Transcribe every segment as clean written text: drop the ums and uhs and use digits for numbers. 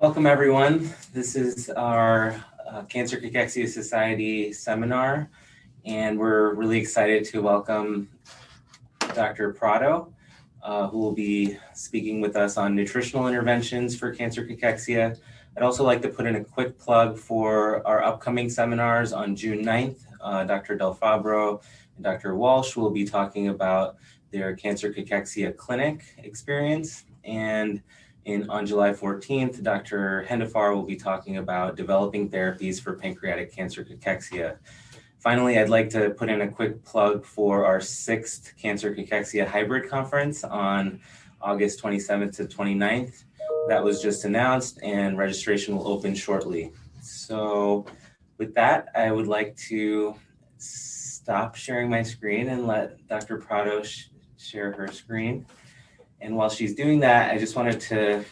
Welcome, everyone. This is our Cancer Cachexia Society seminar, and we're really excited to welcome Dr. Prado, who will be speaking with us on nutritional interventions for cancer cachexia. I'd also like to put in a quick plug for our upcoming seminars on June 9th. Dr. Del Fabro and Dr. Walsh will be talking about their cancer cachexia clinic experience, and on July 14th, Dr. Hendefar will be talking about developing therapies for pancreatic cancer cachexia. Finally, I'd like to put in a quick plug for our 6th Cancer Cachexia Hybrid Conference on August 27th to 29th. That was just announced, and registration will open shortly. So with that, I would like to stop sharing my screen and let Dr. Prado share her screen. And while she's doing that, I just wanted to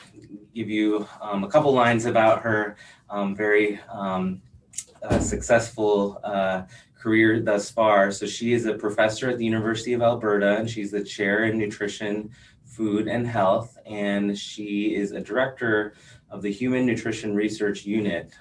give you a couple lines about her very successful career thus far. So she is a professor at the University of Alberta, and she's the chair in nutrition, food, and health. And she is a director of the Human Nutrition Research Unit,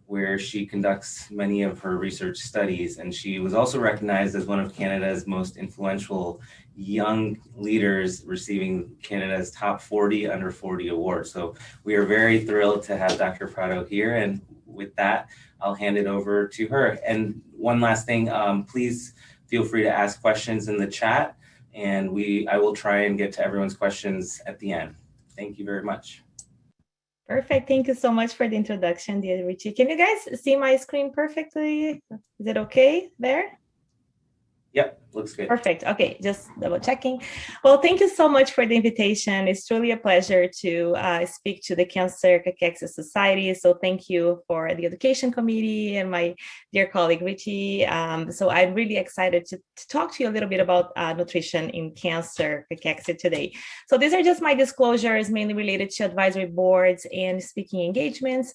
where she conducts many of her research studies. And she was also recognized as one of Canada's most influential young leaders, receiving Canada's top 40 under 40 award. So we are very thrilled to have Dr. Prado here. And with that, I'll hand it over to her. And one last thing, please feel free to ask questions in the chat, and I will try and get to everyone's questions at the end. Thank you very much. Perfect. Thank you so much for the introduction, dear Richie. Can you guys see my screen perfectly? Is it okay there? Yep, looks good. Perfect. Okay, just double checking. Well, thank you so much for the invitation. It's truly a pleasure to speak to the Cancer Cachexia Society. So thank you for the education committee and my dear colleague Richie. So I'm really excited to talk to you a little bit about nutrition in cancer cachexia today. So these are just my disclosures, mainly related to advisory boards and speaking engagements,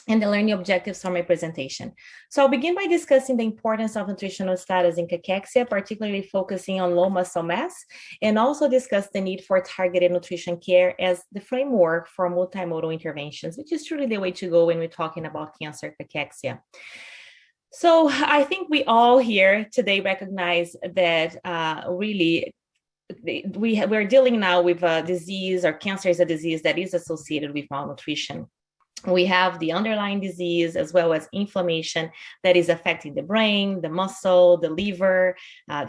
and the learning objectives for my presentation. So I'll begin by discussing the importance of nutritional status in cachexia, particularly focusing on low muscle mass, and also discuss the need for targeted nutrition care as the framework for multimodal interventions, which is truly the way to go when we're talking about cancer cachexia. So I think we all here today recognize that really we're dealing now with a disease, or cancer is a disease that is associated with malnutrition. We have the underlying disease as well as inflammation that is affecting the brain, the muscle, the liver,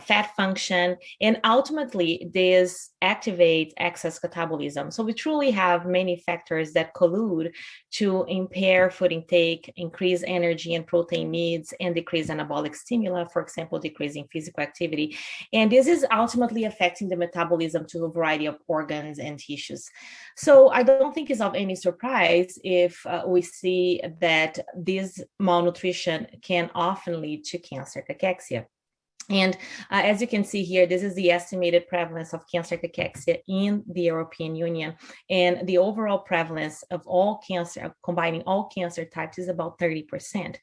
fat function, and ultimately this activates excess catabolism. So we truly have many factors that collude to impair food intake, increase energy and protein needs, and decrease anabolic stimuli, for example, decreasing physical activity. And this is ultimately affecting the metabolism to a variety of organs and tissues. So I don't think it's of any surprise if we see that this malnutrition can often lead to cancer cachexia. And as you can see here, this is the estimated prevalence of cancer cachexia in the European Union. And the overall prevalence of all cancer, combining all cancer types, is about 30%.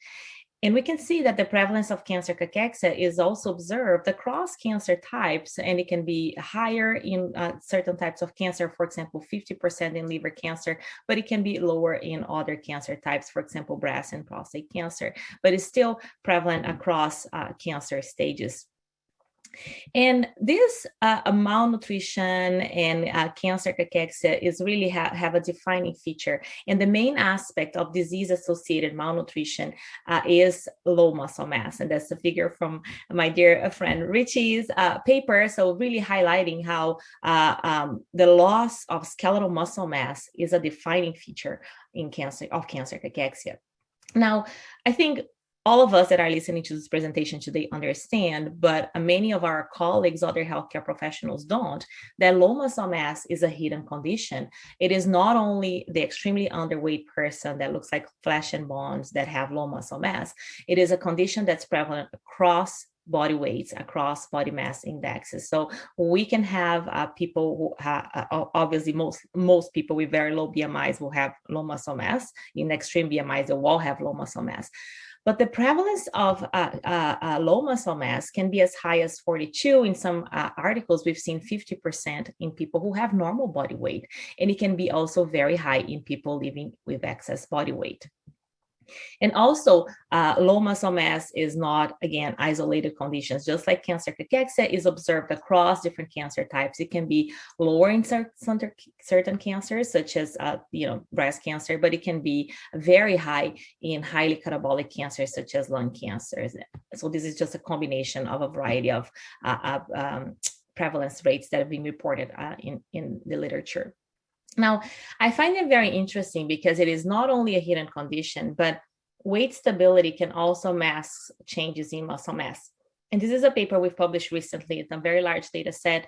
And we can see that the prevalence of cancer cachexia is also observed across cancer types, and it can be higher in certain types of cancer, for example, 50% in liver cancer, but it can be lower in other cancer types, for example, breast and prostate cancer, but it's still prevalent across cancer stages. And this malnutrition and cancer cachexia is really have a defining feature. And the main aspect of disease-associated malnutrition is low muscle mass. And that's a figure from my dear friend Richie's paper. So really highlighting how the loss of skeletal muscle mass is a defining feature in cancer cachexia. Now, I think all of us that are listening to this presentation today understand, but many of our colleagues, other healthcare professionals don't, that low muscle mass is a hidden condition. It is not only the extremely underweight person that looks like flesh and bones that have low muscle mass. It is a condition that's prevalent across body weights, across body mass indexes. So we can have people who obviously most people with very low BMIs will have low muscle mass. In extreme BMIs, they will all have low muscle mass. But the prevalence of low muscle mass can be as high as 42. In some articles, we've seen 50% in people who have normal body weight. And it can be also very high in people living with excess body weight. And also, low muscle mass is not, again, isolated conditions. Just like cancer cachexia is observed across different cancer types. It can be lower in certain cancers, such as, breast cancer, but it can be very high in highly catabolic cancers, such as lung cancers. So this is just a combination of a variety of prevalence rates that have been reported in the literature. Now, I find it very interesting because it is not only a hidden condition, but weight stability can also mask changes in muscle mass. And this is a paper we've published recently. It's a very large data set,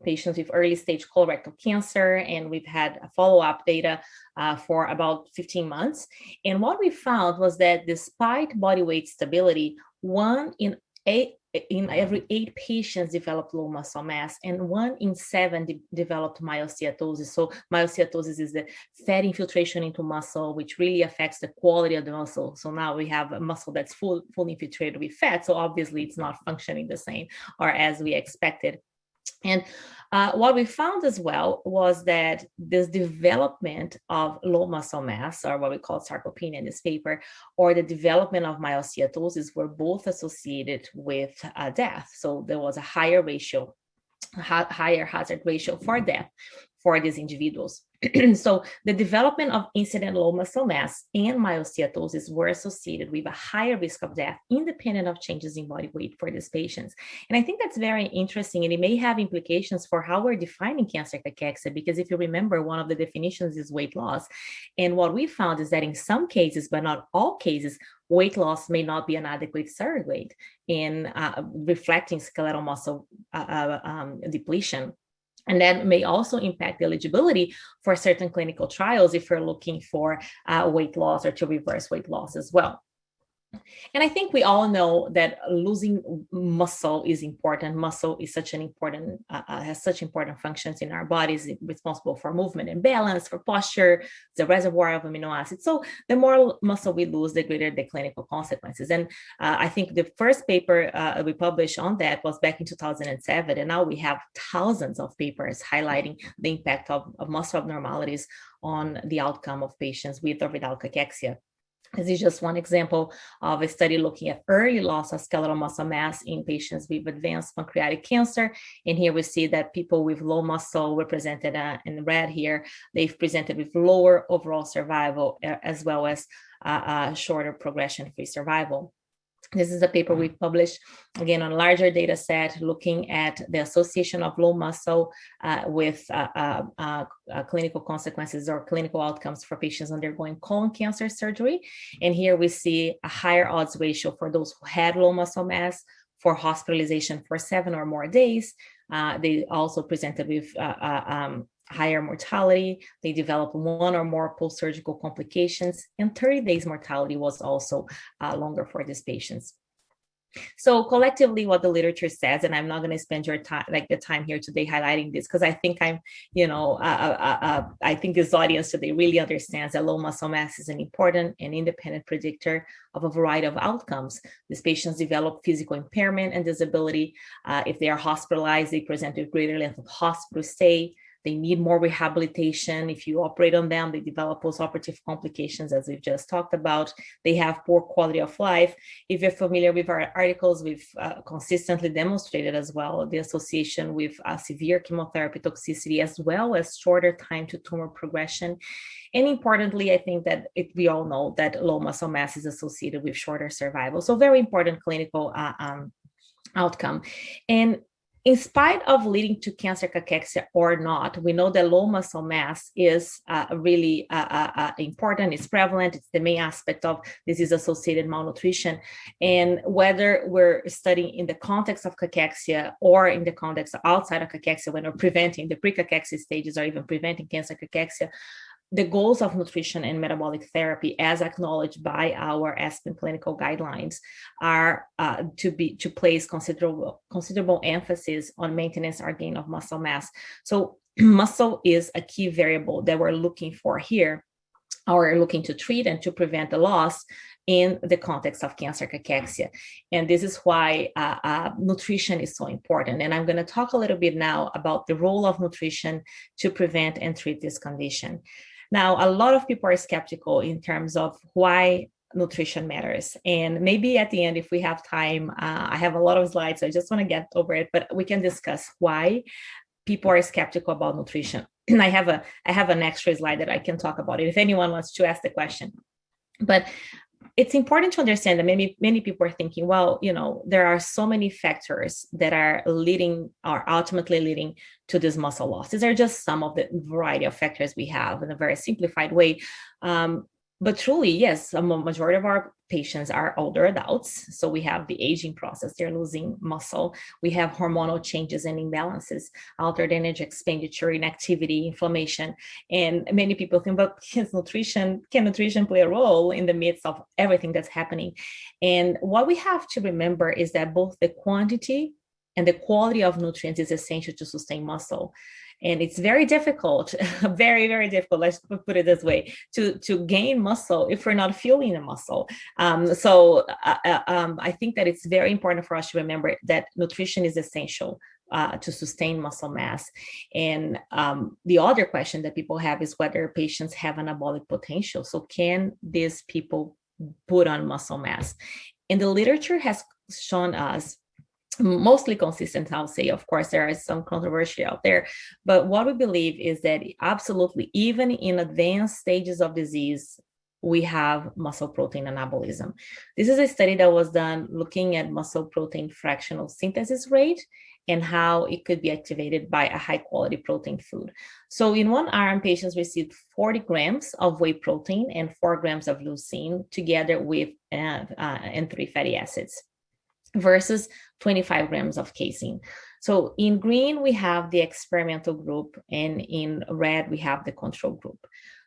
patients with early stage colorectal cancer, and we've had follow-up data for about 15 months. And what we found was that despite body weight stability, 1 in every 8 patients developed low muscle mass, and 1 in 7 developed myosteatosis. So myosteatosis is the fat infiltration into muscle, which really affects the quality of the muscle. So now we have a muscle that's fully infiltrated with fat. So obviously it's not functioning the same or as we expected. And what we found as well was that this development of low muscle mass, or what we call sarcopenia in this paper, or the development of myosteatosis were both associated with death. So there was a higher hazard ratio for death for these individuals. So the development of incident low muscle mass and myosteatosis were associated with a higher risk of death independent of changes in body weight for these patients. And I think that's very interesting, and it may have implications for how we're defining cancer cachexia, because if you remember, one of the definitions is weight loss. And what we found is that in some cases, but not all cases, weight loss may not be an adequate surrogate in reflecting skeletal muscle depletion. And that may also impact the eligibility for certain clinical trials if you're looking for weight loss or to reverse weight loss as well. And I think we all know that losing muscle is important. Muscle is such an important, has such important functions in our bodies, responsible for movement and balance, for posture, the reservoir of amino acids. So the more muscle we lose, the greater the clinical consequences. And I think the first paper we published on that was back in 2007. And now we have thousands of papers highlighting the impact of muscle abnormalities on the outcome of patients with or without cachexia. This is just one example of a study looking at early loss of skeletal muscle mass in patients with advanced pancreatic cancer. And here we see that people with low muscle, represented in red here, they've presented with lower overall survival as well as shorter progression-free survival. This is a paper we published, again, on a larger data set, looking at the association of low muscle with clinical consequences or clinical outcomes for patients undergoing colon cancer surgery. And here we see a higher odds ratio for those who had low muscle mass for hospitalization for 7 or more days. They also presented with higher mortality. They developed 1 or more post-surgical complications, and 30 days mortality was also longer for these patients. So collectively, what the literature says, and I'm not going to spend your time, like the time here today, highlighting this, because I think I think this audience today really understands that low muscle mass is an important and independent predictor of a variety of outcomes. These patients develop physical impairment and disability. If they are hospitalized, they present with greater length of hospital stay. They need more rehabilitation. If you operate on them, they develop postoperative complications, as we've just talked about. They have poor quality of life. If you're familiar with our articles, we've consistently demonstrated as well the association with severe chemotherapy toxicity, as well as shorter time to tumor progression. And importantly, I think that we all know that low muscle mass is associated with shorter survival. So very important clinical outcome. And in spite of leading to cancer cachexia or not, we know that low muscle mass is really important. It's prevalent. It's the main aspect of disease-associated malnutrition. And whether we're studying in the context of cachexia or in the context outside of cachexia, when we're preventing the pre-cachexia stages or even preventing cancer cachexia, the goals of nutrition and metabolic therapy, as acknowledged by our ASPEN clinical guidelines, are to place considerable emphasis on maintenance or gain of muscle mass. So muscle is a key variable that we're looking for here, or looking to treat and to prevent the loss. in the context of cancer cachexia. And this is why nutrition is so important. And I'm going to talk a little bit now about the role of nutrition to prevent and treat this condition. Now, a lot of people are skeptical in terms of why nutrition matters. And maybe at the end, if we have time, I have a lot of slides, so I just want to get over it, but we can discuss why people are skeptical about nutrition. And I have an extra slide that I can talk about it if anyone wants to ask the question. But it's important to understand that many people are thinking, well, there are so many factors that are ultimately leading to this muscle loss. These are just some of the variety of factors we have in a very simplified way. But truly, yes, a majority of our patients are older adults. So we have the aging process, they're losing muscle. We have hormonal changes and imbalances, altered energy expenditure, inactivity, inflammation. And many people think, but can nutrition play a role in the midst of everything that's happening? And what we have to remember is that both the quantity and the quality of nutrients is essential to sustain muscle. And it's very difficult, very, very difficult, let's put it this way, to gain muscle if we're not fueling the muscle. So I think that it's very important for us to remember that nutrition is essential to sustain muscle mass. And the other question that people have is whether patients have anabolic potential. So can these people put on muscle mass? And the literature has shown us mostly consistent, I'll say. Of course, there is some controversy out there, but what we believe is that absolutely, even in advanced stages of disease, we have muscle protein anabolism. This is a study that was done looking at muscle protein fractional synthesis rate and how it could be activated by a high quality protein food. So in one arm, patients received 40 grams of whey protein and 4 grams of leucine together with N3 fatty acids, versus 25 grams of casein. So in green, we have the experimental group, and in red, we have the control group.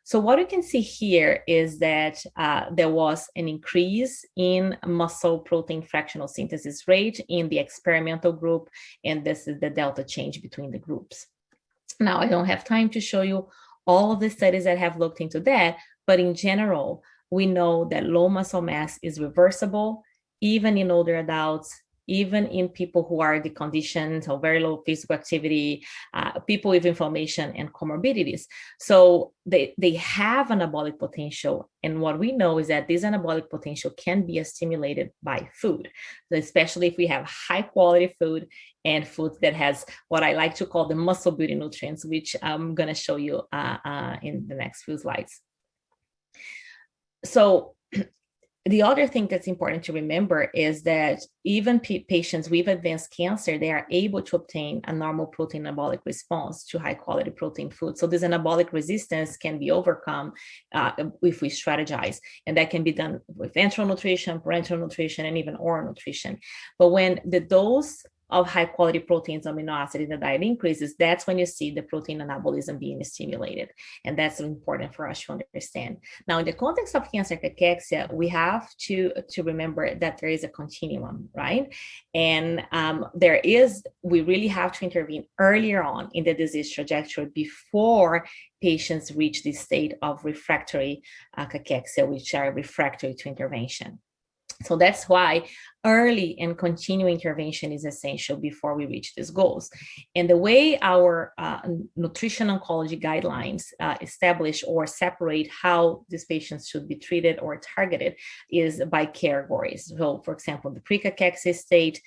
So what you can see here is that there was an increase in muscle protein fractional synthesis rate in the experimental group, and this is the delta change between the groups. Now, I don't have time to show you all of the studies that have looked into that, but in general, we know that low muscle mass is reversible, even in older adults, even in people who are deconditioned or very low physical activity, people with inflammation and comorbidities. So they have anabolic potential. And what we know is that this anabolic potential can be stimulated by food, especially if we have high quality food and food that has what I like to call the muscle building nutrients, which I'm going to show you in the next few slides. So the other thing that's important to remember is that even patients with advanced cancer, they are able to obtain a normal protein anabolic response to high quality protein food. So this anabolic resistance can be overcome if we strategize, and that can be done with enteral nutrition, parenteral nutrition, and even oral nutrition. But when the dose of high quality proteins, amino acids in the diet increases, that's when you see the protein anabolism being stimulated. And that's important for us to understand. Now, in the context of cancer cachexia, we have to remember that there is a continuum, right? And we really have to intervene earlier on in the disease trajectory before patients reach the state of refractory cachexia, which are refractory to intervention. So that's why early and continuing intervention is essential before we reach these goals. And the way our nutrition oncology guidelines establish or separate how these patients should be treated or targeted is by categories. So, for example, the pre-cachexia state,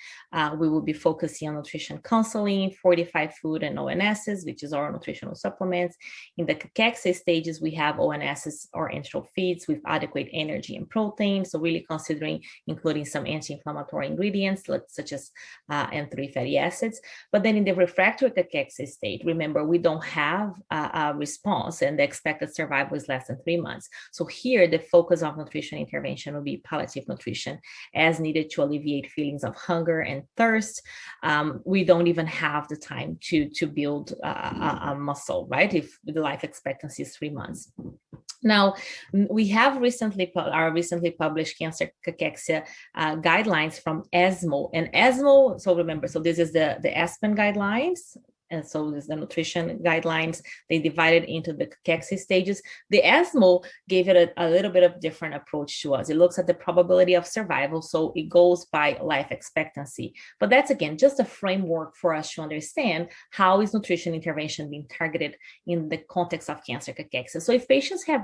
we will be focusing on nutrition counseling, fortified food, and ONSs, which is our nutritional supplements. In the cachexia stages, we have ONSs or enteral feeds with adequate energy and protein. So really considering including some anti-inflammatory ingredients such as N3 fatty acids. But then in the refractory cachexia state, remember, we don't have a response, and the expected survival is less than 3 months. So here, the focus of nutrition intervention will be palliative nutrition as needed to alleviate feelings of hunger and thirst. We don't even have the time to build a muscle, right? If the life expectancy is 3 months. Now, we have recently published cancer cachexia guidelines from ESMO. And ESMO, so remember, so this is the ASPEN guidelines, and so there's the nutrition guidelines. They divided into the Cachexia stages. The ESMO gave it a little bit of different approach to us. It looks at the probability of survival, so it goes by life expectancy. But that's, again, just a framework for us to understand how is nutrition intervention being targeted in the context of cancer cachexia. So if patients have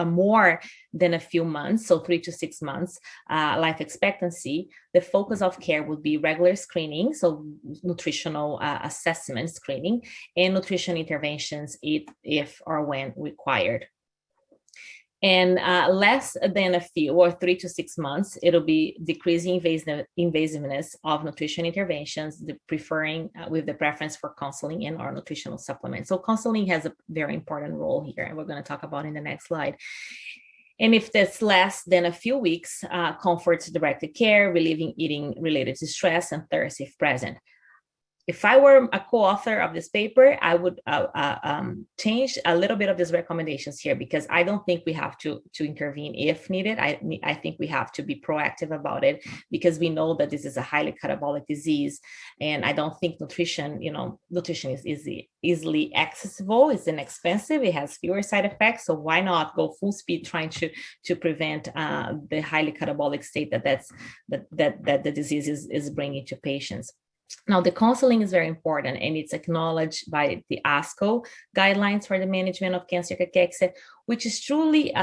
more than a few months, so 3 to 6 months life expectancy, the focus of care would be regular screening, so nutritional assessment screening, and nutrition interventions if or when required. And less than a few, or 3 to 6 months, it'll be decreasing invasiveness of nutrition interventions, with the preference for counseling and or nutritional supplements. So counseling has a very important role here, and we're going to talk about in the next slide. And if that's less than a few weeks, comfort-directed care, relieving eating related to stress and thirst if present. If I were a co-author of this paper, I would change a little bit of these recommendations here, because I don't think we have to intervene if needed. I think we have to be proactive about it, because we know that this is a highly catabolic disease, and I don't think nutrition is easily accessible. It's inexpensive. It has fewer side effects. So why not go full speed trying to prevent the highly catabolic state that the disease is bringing to patients. Now, the counseling is very important, and it's acknowledged by the ASCO guidelines for the management of cancer cachexia, which is truly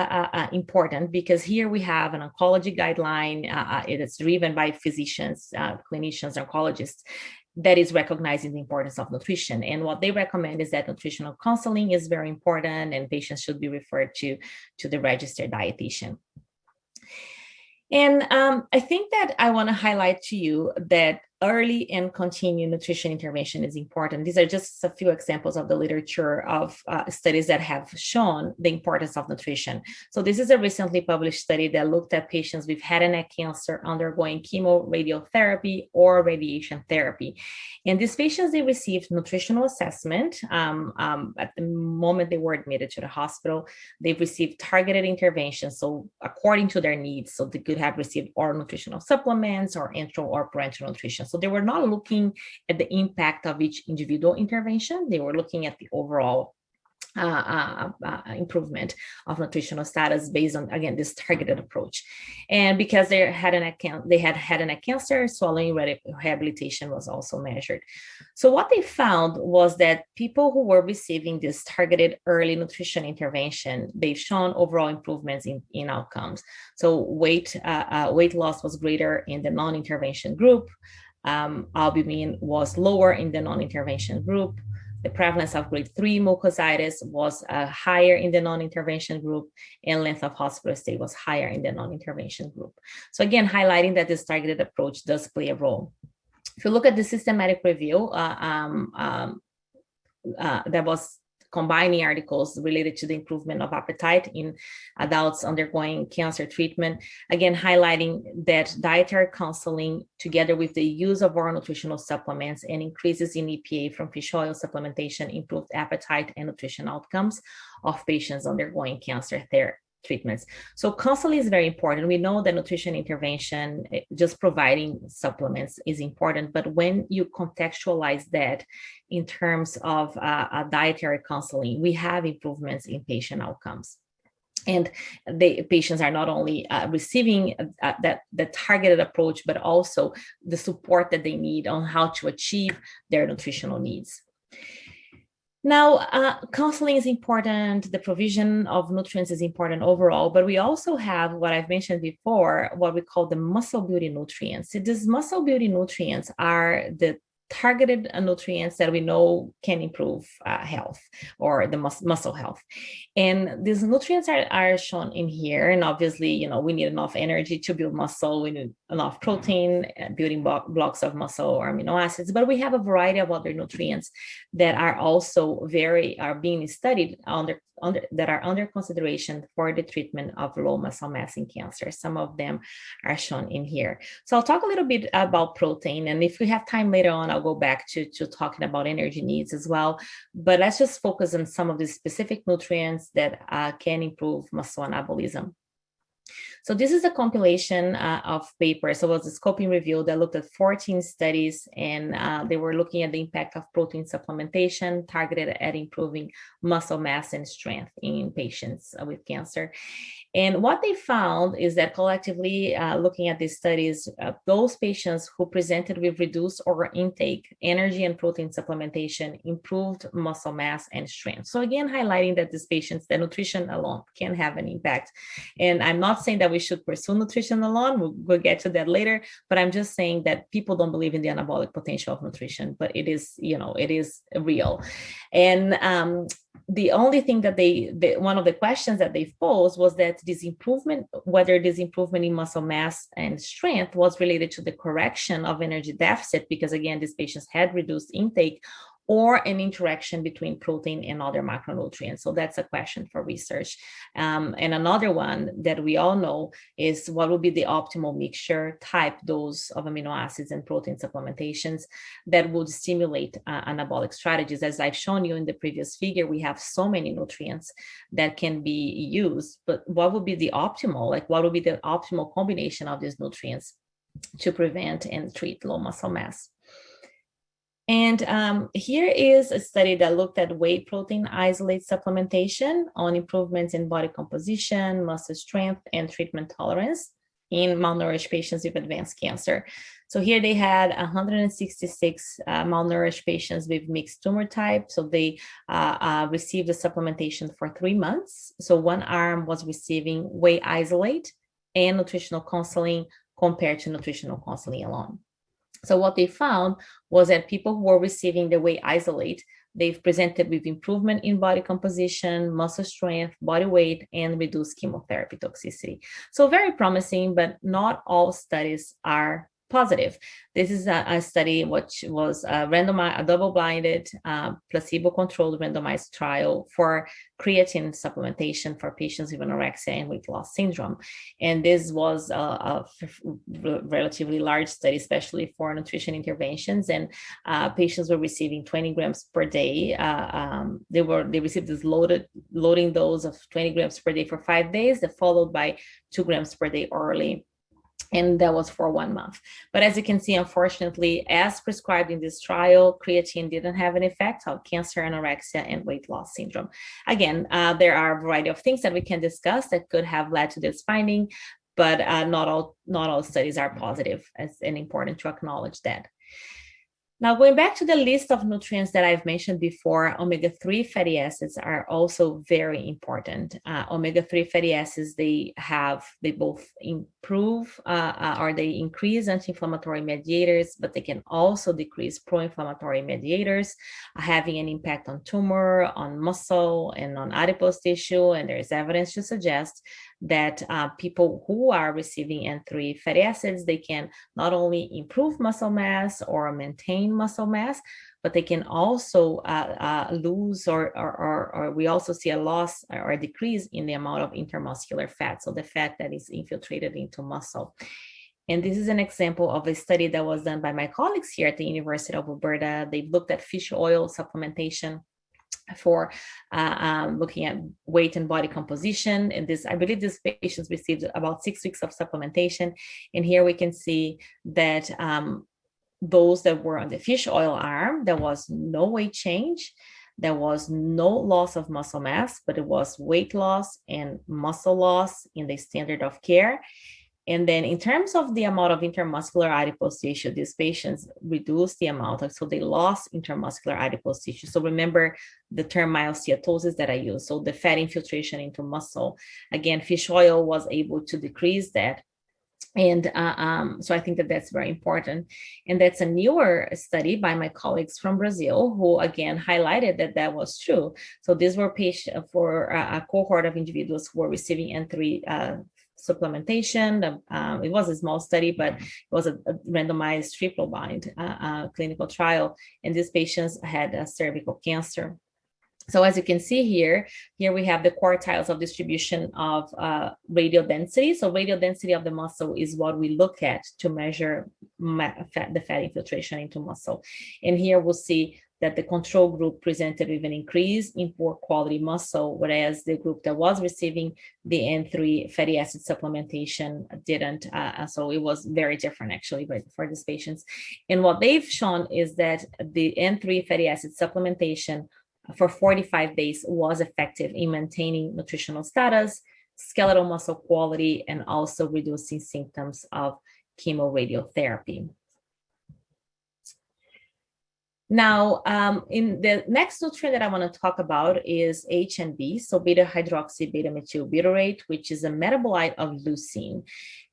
important, because here we have an oncology guideline. It is driven by physicians, clinicians, oncologists, that is recognizing the importance of nutrition. And what they recommend is that nutritional counseling is very important, and patients should be referred to the registered dietitian. And I think that I want to highlight to you that early and continued nutrition intervention is important. These are just a few examples of the literature of studies that have shown the importance of nutrition. So this is a recently published study that looked at patients with head and neck cancer undergoing chemoradiotherapy or radiation therapy. And these patients, they received nutritional assessment at the moment they were admitted to the hospital. They've received targeted interventions, so according to their needs. So they could have received oral nutritional supplements or enteral or parenteral nutrition. So they were not looking at the impact of each individual intervention. They were looking at the overall improvement of nutritional status based on, again, this targeted approach. And because they had head and neck cancer, swallowing rehabilitation was also measured. So what they found was that people who were receiving this targeted early nutrition intervention, they've shown overall improvements in outcomes. So weight loss was greater in the non-intervention group. Albumin was lower in the non-intervention group. The prevalence of grade 3 mucositis was higher in the non-intervention group, and length of hospital stay was higher in the non-intervention group. So again, highlighting that this targeted approach does play a role. If you look at the systematic review that was combining articles related to the improvement of appetite in adults undergoing cancer treatment, again, highlighting that dietary counseling together with the use of oral nutritional supplements and increases in EPA from fish oil supplementation improved appetite and nutrition outcomes of patients undergoing cancer treatments. So counseling is very important. We know that nutrition intervention, just providing supplements, is important, but when you contextualize that in terms of dietary counseling, we have improvements in patient outcomes. And the patients are not only receiving the targeted approach, but also the support that they need on how to achieve their nutritional needs. Now, counseling is important. The provision of nutrients is important overall, but we also have what I've mentioned before, what we call the muscle building nutrients. So these muscle building nutrients are the targeted nutrients that we know can improve health or the muscle health. And these nutrients are shown in here. And obviously, we need enough energy to build muscle. We need enough protein, building blocks of muscle or amino acids. But we have a variety of other nutrients that are also are being studied that are under consideration for the treatment of low muscle mass in cancer. Some of them are shown in here. So I'll talk a little bit about protein. And if we have time later on, I'll go back to talking about energy needs as well. But let's just focus on some of the specific nutrients that can improve muscle anabolism. So this is a compilation of papers. So it was a scoping review that looked at 14 studies, and they were looking at the impact of protein supplementation targeted at improving muscle mass and strength in patients with cancer. And what they found is that collectively, looking at these studies, those patients who presented with reduced or intake energy and protein supplementation improved muscle mass and strength. So again, highlighting that these patients, that nutrition alone can have an impact. And I'm not saying that we should pursue nutrition alone. We'll get to that later, but I'm just saying that people don't believe in the anabolic potential of nutrition, but it is, it is real. And the only thing that one of the questions that they've posed was that whether this improvement in muscle mass and strength was related to the correction of energy deficit, because again, these patients had reduced intake, or an interaction between protein and other macronutrients. So that's a question for research. And another one that we all know is what would be the optimal mixture type dose of amino acids and protein supplementations that would stimulate anabolic strategies. As I've shown you in the previous figure, we have so many nutrients that can be used, but what would be the optimal, what would be the optimal combination of these nutrients to prevent and treat low muscle mass? And here is a study that looked at whey protein isolate supplementation on improvements in body composition, muscle strength, and treatment tolerance in malnourished patients with advanced cancer. So here they had 166 malnourished patients with mixed tumor type. So they received the supplementation for 3 months. So one arm was receiving whey isolate and nutritional counseling compared to nutritional counseling alone. So what they found was that people who were receiving the whey isolate, they've presented with improvement in body composition, muscle strength, body weight, and reduced chemotherapy toxicity. So very promising, but not all studies are positive. This is a study which was a double-blinded, placebo-controlled randomized trial for creatine supplementation for patients with anorexia and weight loss syndrome. And this was a relatively large study, especially for nutrition interventions. And patients were receiving 20 grams per day. They received this loading dose of 20 grams per day for 5 days, followed by 2 grams per day orally. And that was for 1 month. But as you can see, unfortunately, as prescribed in this trial, creatine didn't have an effect on cancer, anorexia, and weight loss syndrome. Again, there are a variety of things that we can discuss that could have led to this finding, but not all studies are positive, and important to acknowledge that. Now, going back to the list of nutrients that I've mentioned before, omega-3 fatty acids are also very important. Omega-3 fatty acids, they both improve or they increase anti-inflammatory mediators, but they can also decrease pro-inflammatory mediators, having an impact on tumor, on muscle, and on adipose tissue. And there's evidence to suggest that people who are receiving N3 fatty acids, they can not only improve muscle mass or maintain muscle mass, but they can also lose or we also see a loss or a decrease in the amount of intermuscular fat, so the fat that is infiltrated into muscle. And this is an example of a study that was done by my colleagues here at the University of Alberta. They've looked at fish oil supplementation for looking at weight and body composition. And I believe these patients received about 6 weeks of supplementation. And here we can see that those that were on the fish oil arm, there was no weight change. There was no loss of muscle mass, but it was weight loss and muscle loss in the standard of care. And then in terms of the amount of intermuscular adipose tissue, these patients reduced the amount, so they lost intermuscular adipose tissue. So remember the term myosteatosis that I used, so the fat infiltration into muscle. Again, fish oil was able to decrease that. And so I think that that's very important. And that's a newer study by my colleagues from Brazil, who again highlighted that was true. So these were patients for a cohort of individuals who were receiving N3 supplementation. It was a small study, but it was a randomized triple-blind clinical trial. And these patients had cervical cancer. So as you can see here we have the quartiles of distribution of radial density. So radial density of the muscle is what we look at to measure the fat infiltration into muscle. And here we'll see that the control group presented with an increase in poor quality muscle, whereas the group that was receiving the N3 fatty acid supplementation didn't. So it was very different actually for these patients. And what they've shown is that the N3 fatty acid supplementation for 45 days was effective in maintaining nutritional status, skeletal muscle quality, and also reducing symptoms of chemoradiotherapy. Now, in the next nutrient that I want to talk about is HNB, so beta-hydroxy beta-methylbutyrate, which is a metabolite of leucine.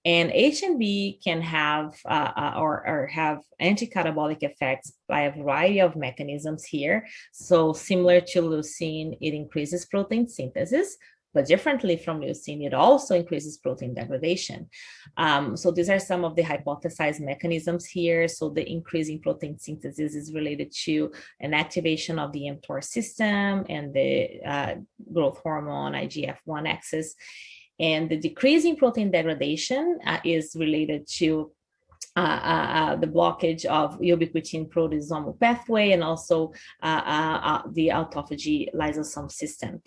And HNB can have or have anti-catabolic effects by a variety of mechanisms here. So similar to leucine, it increases protein synthesis, but differently from leucine, it also increases protein degradation. So these are some of the hypothesized mechanisms here. So the increase in protein synthesis is related to an activation of the mTOR system and the growth hormone IGF-1 axis. And the decrease in protein degradation is related to the blockage of ubiquitin proteasomal pathway and also the autophagy lysosome system.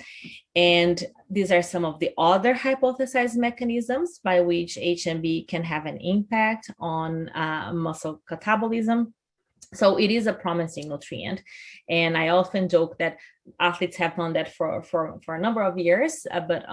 And these are some of the other hypothesized mechanisms by which HNB can have an impact on muscle catabolism. So it is a promising nutrient. And I often joke that athletes have known that for a number of years, but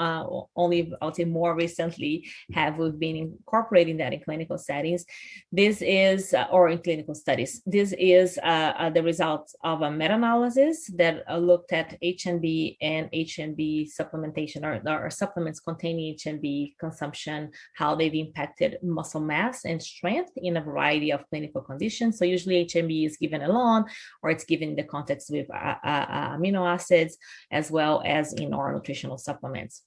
only, I would say more recently, have we been incorporating that in clinical settings. This is, or in clinical studies, this is the result of a meta-analysis that looked at HNB and HNB supplementation or supplements containing HNB consumption, how they've impacted muscle mass and strength in a variety of clinical conditions. So usually HNB is given alone, or it's given in the context with amino acids, as well as in oral nutritional supplements.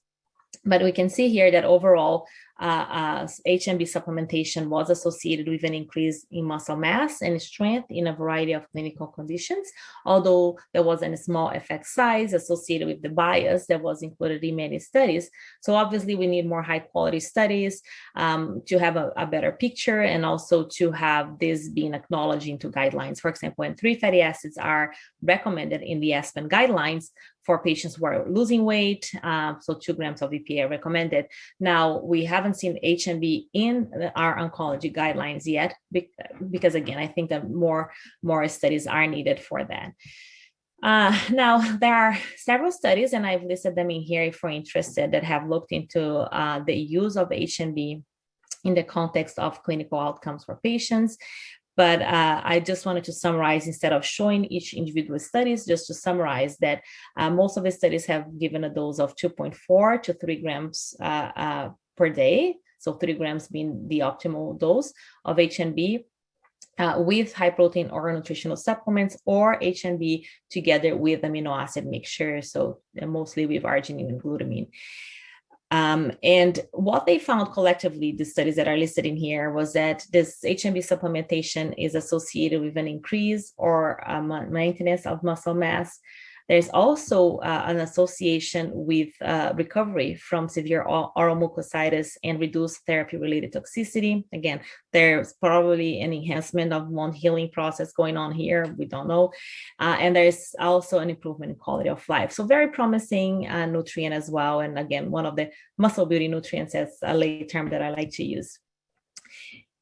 But we can see here that overall, HNB supplementation was associated with an increase in muscle mass and strength in a variety of clinical conditions, although there wasn't a small effect size associated with the bias that was included in many studies. So obviously we need more high quality studies to have a better picture, and also to have this being acknowledged into guidelines. For example, when 3 fatty acids are recommended in the ASPEN guidelines for patients who are losing weight, so 2 grams of EPA recommended. Now, we haven't seen HNB in our oncology guidelines yet, because again, I think that more studies are needed for that. Now, there are several studies, and I've listed them in here if you're interested, that have looked into the use of HNB in the context of clinical outcomes for patients. But I just wanted to summarize, instead of showing each individual studies, just to summarize that most of the studies have given a dose of 2.4 to 3 grams per day. So 3 grams being the optimal dose of HNB with high protein or nutritional supplements, or HNB together with amino acid mixture. So mostly with arginine and glutamine. And what they found collectively, the studies that are listed in here, was that this HNB supplementation is associated with an increase or maintenance of muscle mass. There's also an association with recovery from severe oral mucositis and reduced therapy-related toxicity. Again, there's probably an enhancement of wound healing process going on here. We don't know. And there's also an improvement in quality of life. So very promising nutrient as well. And again, one of the muscle building nutrients, as a lay term that I like to use.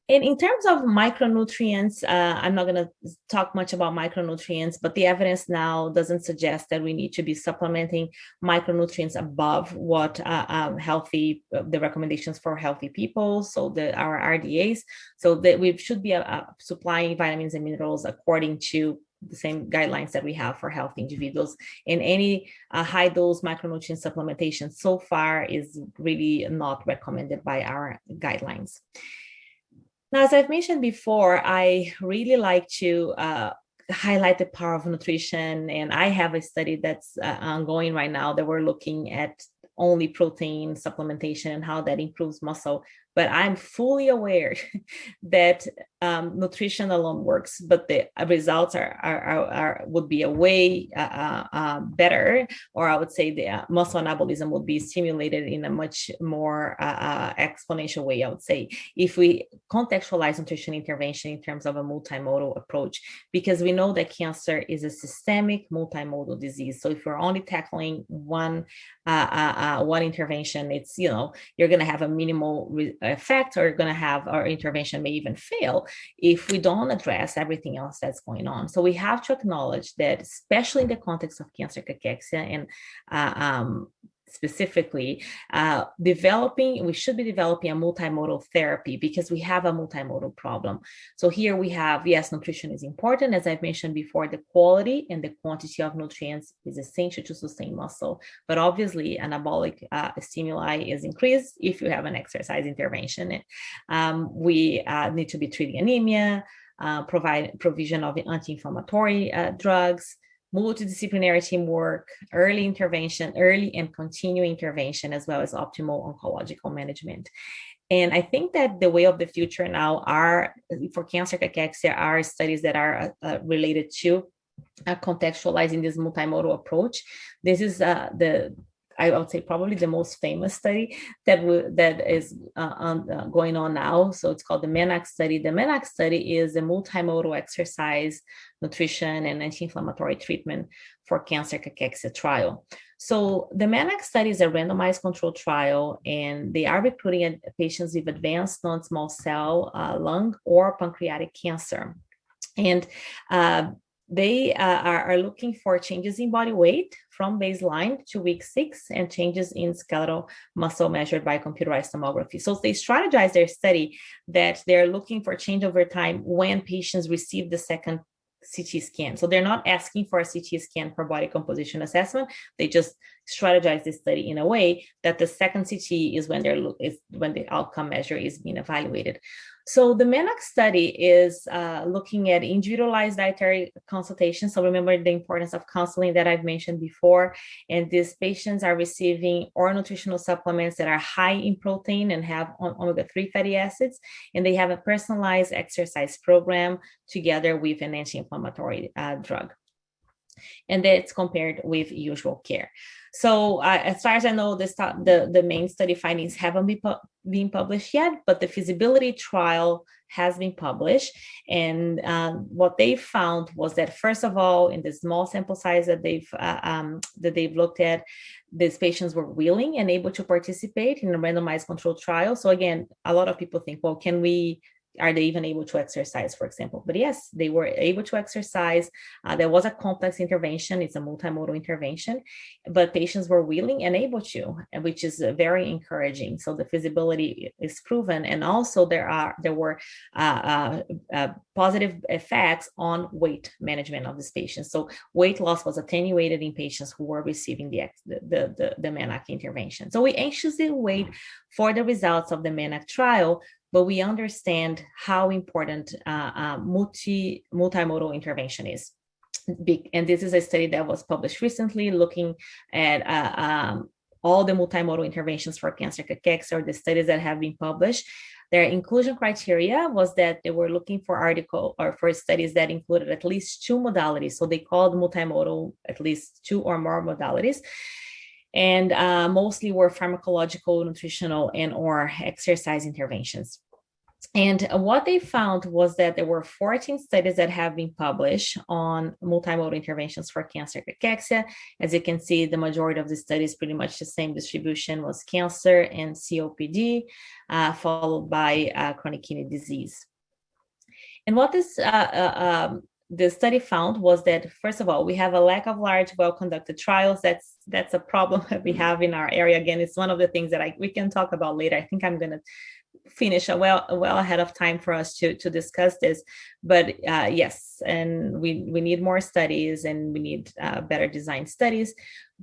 And in terms of micronutrients, I'm not going to talk much about micronutrients, but the evidence now doesn't suggest that we need to be supplementing micronutrients above what the recommendations for healthy people, so our RDAs, so that we should be supplying vitamins and minerals according to the same guidelines that we have for healthy individuals. And any high dose micronutrient supplementation so far is really not recommended by our guidelines. Now, as I've mentioned before, I really like to highlight the power of nutrition. And I have a study that's ongoing right now that we're looking at only protein supplementation and how that improves muscle but I'm fully aware that nutrition alone works, but the results would be a way better, or I would say the muscle anabolism would be stimulated in a much more exponential way, I would say, if we contextualize nutrition intervention in terms of a multimodal approach, because we know that cancer is a systemic multimodal disease. So if we're only tackling one intervention, it's, you're going to have a minimal effect, or you're going to have, our intervention may even fail if we don't address everything else that's going on. So we have to acknowledge that, especially in the context of cancer cachexia, and specifically we should be developing a multimodal therapy, because we have a multimodal problem. So here we have, yes, nutrition is important. As I've mentioned before, the quality and the quantity of nutrients is essential to sustain muscle. But obviously, anabolic stimuli is increased if you have an exercise intervention. We need to be treating anemia, provide provision of anti-inflammatory drugs, multidisciplinary teamwork, early intervention, early and continuing intervention, as well as optimal oncological management. And I think that the way of the future now for cancer cachexia, are studies that are related to contextualizing this multimodal approach. This is I would say probably the most famous study that is going on now. So it's called the MENAC study. The MENAC study is a multimodal exercise, nutrition, and anti-inflammatory treatment for cancer cachexia trial. So the MENAC study is a randomized controlled trial, and they are recruiting patients with advanced non-small cell lung or pancreatic cancer. And they are looking for changes in body weight from baseline to week 6, and changes in skeletal muscle measured by computerized tomography. So they strategize their study that they're looking for change over time when patients receive the second CT scan. So they're not asking for a CT scan for body composition assessment. They just strategize this study in a way that the second CT is when the outcome measure is being evaluated. So the MENAC study is looking at individualized dietary consultation. So remember the importance of counseling that I've mentioned before. And these patients are receiving oral nutritional supplements that are high in protein and have omega-3 fatty acids. And they have a personalized exercise program together with an anti-inflammatory drug. And that's compared with usual care. So as far as I know, the main study findings haven't been published yet, but the feasibility trial has been published. And what they found was that, first of all, in the small sample size that they've looked at, these patients were willing and able to participate in a randomized controlled trial. So again, a lot of people think, well, are they even able to exercise, for example? But yes, they were able to exercise. There was a complex intervention. It's a multimodal intervention, but patients were willing and able to, which is very encouraging. So the feasibility is proven. And also there were positive effects on weight management of these patients. So weight loss was attenuated in patients who were receiving the MENAC intervention. So we anxiously wait for the results of the MENAC trial, but we understand how important multimodal intervention is. And this is a study that was published recently looking at all the multimodal interventions for cancer cachexia, or the studies that have been published. Their inclusion criteria was that they were looking for studies that included at least 2 modalities. So they called multimodal at least 2 or more modalities. And mostly were pharmacological, nutritional, and or exercise interventions. And what they found was that there were 14 studies that have been published on multimodal interventions for cancer cachexia. As you can see, the majority of the studies, pretty much the same distribution, was cancer and COPD, followed by chronic kidney disease. And what the study found was that, first of all, we have a lack of large, well-conducted trials. That's a problem that we have in our area. Again, it's one of the things that we can talk about later. I think I'm going to finish well ahead of time for us to discuss this. But yes, and we need more studies, and we need better designed studies.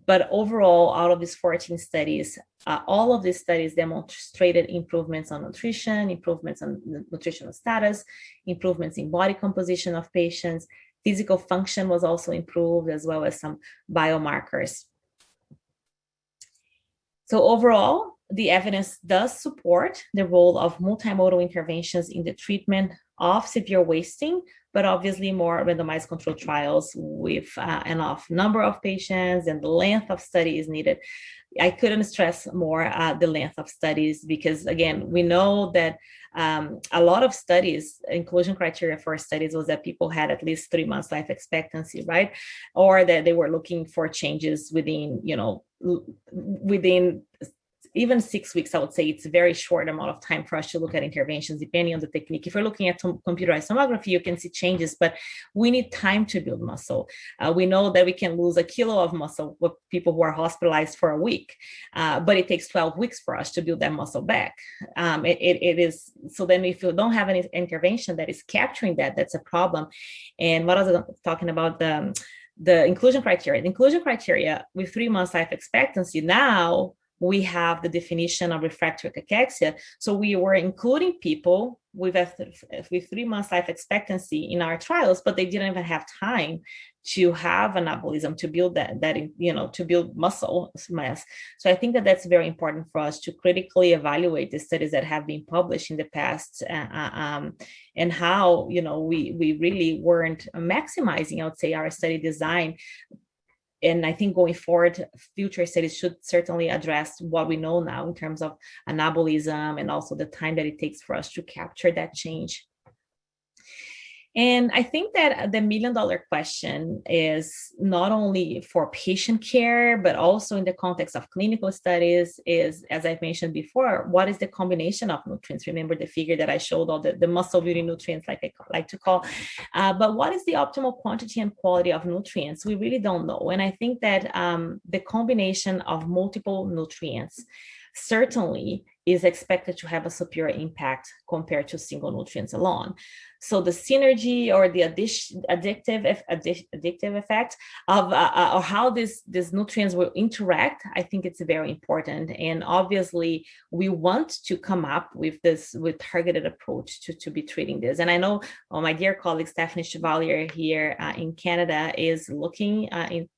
But overall, out of these 14 studies, all of these studies demonstrated improvements on nutrition, improvements on nutritional status, improvements in body composition of patients. Physical function was also improved, as well as some biomarkers. So overall, the evidence does support the role of multimodal interventions in the treatment of severe wasting, but obviously more randomized controlled trials with enough number of patients and the length of study is needed. I couldn't stress more the length of studies because, again, we know that a lot of studies, inclusion criteria for studies was that people had at least 3 months life expectancy, right? Or that they were looking for changes within, within even 6 weeks. I would say it's a very short amount of time for us to look at interventions, depending on the technique. If you're looking at computerized tomography, you can see changes, but we need time to build muscle. We know that we can lose 1 kilo of muscle with people who are hospitalized for a week, but it takes 12 weeks for us to build that muscle back. It is, so then if you don't have any intervention that is capturing that, that's a problem. And what I was talking about, the inclusion criteria. The inclusion criteria with 3 months life expectancy, now we have the definition of refractory cachexia. So we were including people with 3 months life expectancy in our trials, but they didn't even have time to have anabolism, to build to build muscle mass. So I think that that's very important for us to critically evaluate the studies that have been published in the past, and how, we really weren't maximizing, I would say, our study design. And I think going forward, future studies should certainly address what we know now in terms of anabolism and also the time that it takes for us to capture that change. And I think that the $1 million question is not only for patient care, but also in the context of clinical studies is, as I've mentioned before, what is the combination of nutrients? Remember the figure that I showed, all the muscle building nutrients, like I like to call, but what is the optimal quantity and quality of nutrients? We really don't know. And I think that the combination of multiple nutrients certainly is expected to have a superior impact compared to single nutrients alone. So the synergy or the addictive effect of or how these nutrients will interact, I think it's very important. And obviously, we want to come up with targeted approach to be treating this. And I know my dear colleague Stephanie Chevalier here in Canada is looking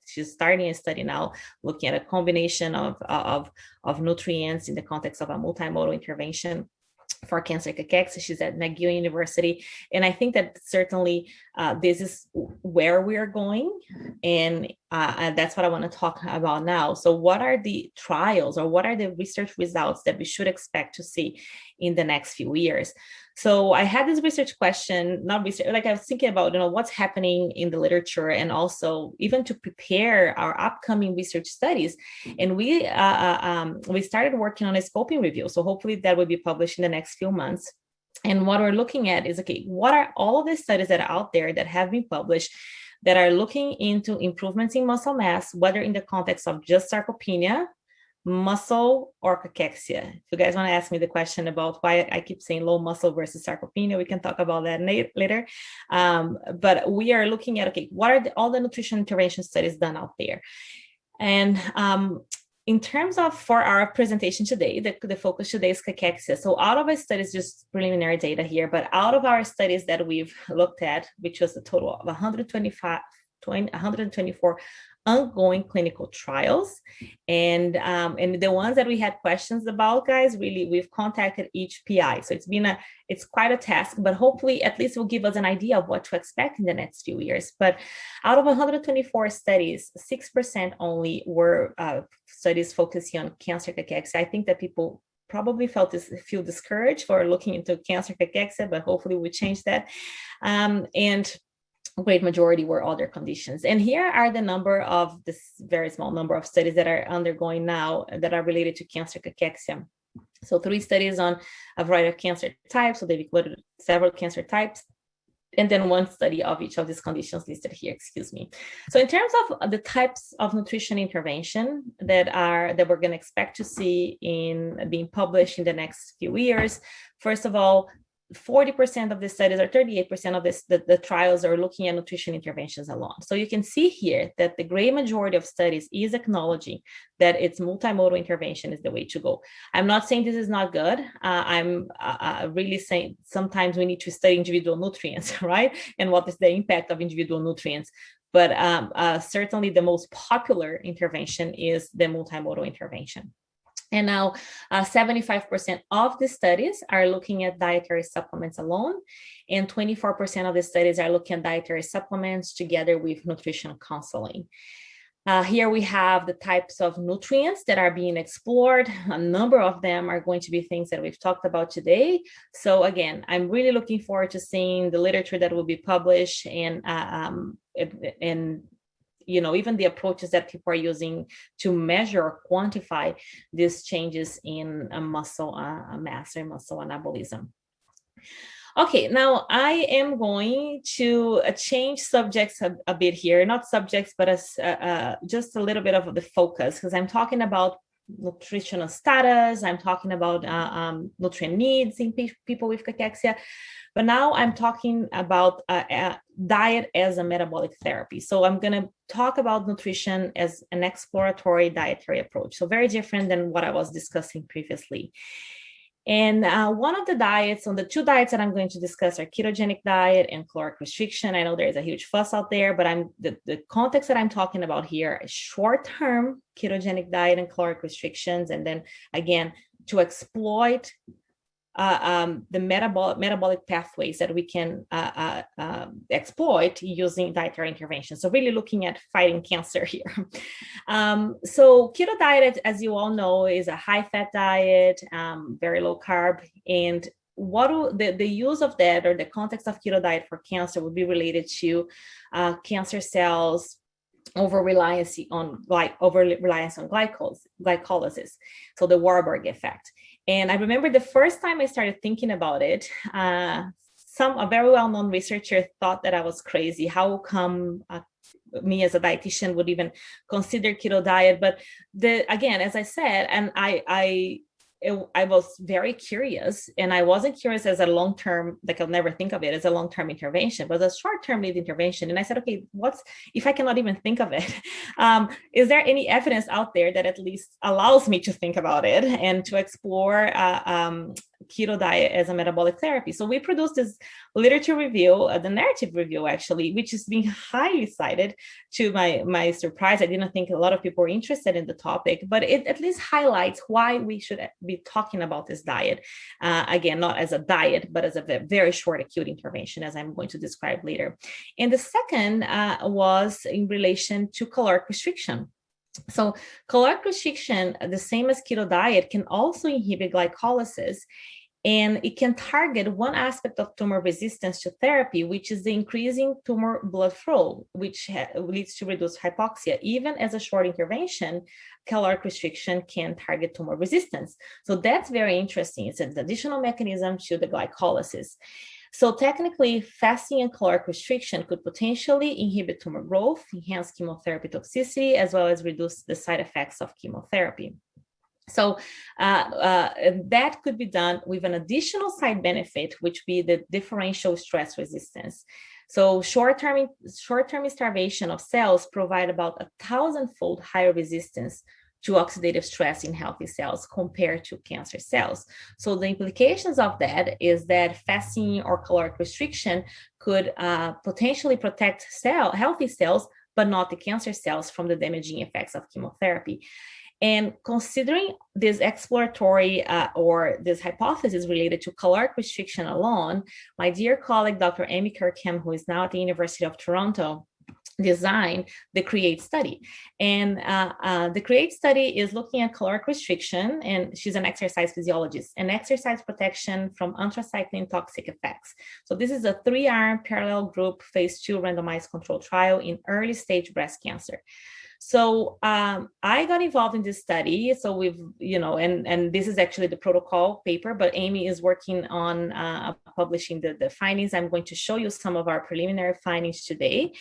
she's starting a study now looking at a combination of nutrients in the context of a multimodal intervention for cancer cachexia. She's at McGill University. And I think that certainly this is where we are going. And that's what I want to talk about now. So what are the trials or what are the research results that we should expect to see in the next few years? So I had this research question, I was thinking about, what's happening in the literature and also even to prepare our upcoming research studies. And we started working on a scoping review. So hopefully that will be published in the next few months. And what we're looking at is, what are all of the studies that are out there that have been published that are looking into improvements in muscle mass, whether in the context of just sarcopenia, muscle, or cachexia. If you guys want to ask me the question about why I keep saying low muscle versus sarcopenia, we can talk about that later. But we are looking at, what are all the nutrition intervention studies done out there? And in terms of, for our presentation today, the focus today is cachexia. So out of our studies, just preliminary data here, but out of our studies that we've looked at, which was a total of 124 ongoing clinical trials. And the ones that we had questions about, guys, really, we've contacted each PI. So it's quite a task, but hopefully at least will give us an idea of what to expect in the next few years. But out of 124 studies, 6% only were studies focusing on cancer cachexia. I think that people probably feel discouraged for looking into cancer cachexia, but hopefully we change that. And great majority were other conditions. And here are the number of this very small number of studies that are undergoing now that are related to cancer cachexia. So 3 studies on a variety of cancer types. So they've included several cancer types. And then 1 study of each of these conditions listed here, So in terms of the types of nutrition intervention that we're going to expect to see in being published in the next few years, first of all, 40% of the studies or 38% of the trials are looking at nutrition interventions alone. So you can see here that the great majority of studies is acknowledging that it's multimodal intervention is the way to go. I'm not saying this is not good. I'm really saying sometimes we need to study individual nutrients, right? And what is the impact of individual nutrients. But certainly the most popular intervention is the multimodal intervention. And now 75% of the studies are looking at dietary supplements alone, and 24% of the studies are looking at dietary supplements together with nutrition counseling. Here we have the types of nutrients that are being explored. A number of them are going to be things that we've talked about today. So again, I'm really looking forward to seeing the literature that will be published and even the approaches that people are using to measure or quantify these changes in muscle mass or muscle anabolism. Okay, now I am going to change subjects a bit here, not subjects, but just a little bit of the focus, because I'm talking about nutritional status, I'm talking about nutrient needs in people with cachexia, but now I'm talking about diet as a metabolic therapy. So I'm going to talk about nutrition as an exploratory dietary approach. So very different than what I was discussing previously. And one of the diets, on the two diets that I'm going to discuss are ketogenic diet and caloric restriction. I know there's a huge fuss out there, but the context that I'm talking about here is short-term ketogenic diet and caloric restrictions. And then again, to exploit the metabolic pathways that we can exploit using dietary intervention. So really looking at fighting cancer here. So keto diet, as you all know, is a high-fat diet, very low carb, and what the use of that or the context of keto diet for cancer would be related to cancer cells over-reliance on glycolysis, so the Warburg effect. And I remember the first time I started thinking about it, a very well-known researcher thought that I was crazy. How come me as a dietitian would even consider keto diet? But again, as I said, and I was very curious, and I wasn't curious as a long-term, like I'll never think of it as a long-term intervention, but as a short-term lead intervention. And I said, okay, if I cannot even think of it, is there any evidence out there that at least allows me to think about it and to explore keto diet as a metabolic therapy? So we produced this literature review, the narrative review actually, which is being highly cited. To my surprise, I didn't think a lot of people were interested in the topic, but it at least highlights why we should be talking about this diet. Again, not as a diet, but as a very short acute intervention, as I'm going to describe later. And the second was in relation to caloric restriction. So caloric restriction, the same as keto diet, can also inhibit glycolysis, and it can target one aspect of tumor resistance to therapy, which is the increasing tumor blood flow, which leads to reduced hypoxia. Even as a short intervention, caloric restriction can target tumor resistance. So that's very interesting. It's an additional mechanism to the glycolysis. So technically, fasting and caloric restriction could potentially inhibit tumor growth, enhance chemotherapy toxicity, as well as reduce the side effects of chemotherapy. So that could be done with an additional side benefit, which be the differential stress resistance. So short-term starvation of cells provide about 1,000-fold higher resistance to oxidative stress in healthy cells compared to cancer cells. So the implications of that is that fasting or caloric restriction could potentially protect healthy cells, but not the cancer cells from the damaging effects of chemotherapy. And considering this exploratory or this hypothesis related to caloric restriction alone, my dear colleague, Dr. Amy Kirkham, who is now at the University of Toronto, designed the CREATE study. And the CREATE study is looking at caloric restriction, and she's an exercise physiologist, and exercise protection from anthracycline toxic effects. So this is a 3-arm parallel group phase 2 randomized controlled trial in early stage breast cancer. So I got involved in this study. So we've, and this is actually the protocol paper, but Amy is working on publishing the findings. I'm going to show you some of our preliminary findings today.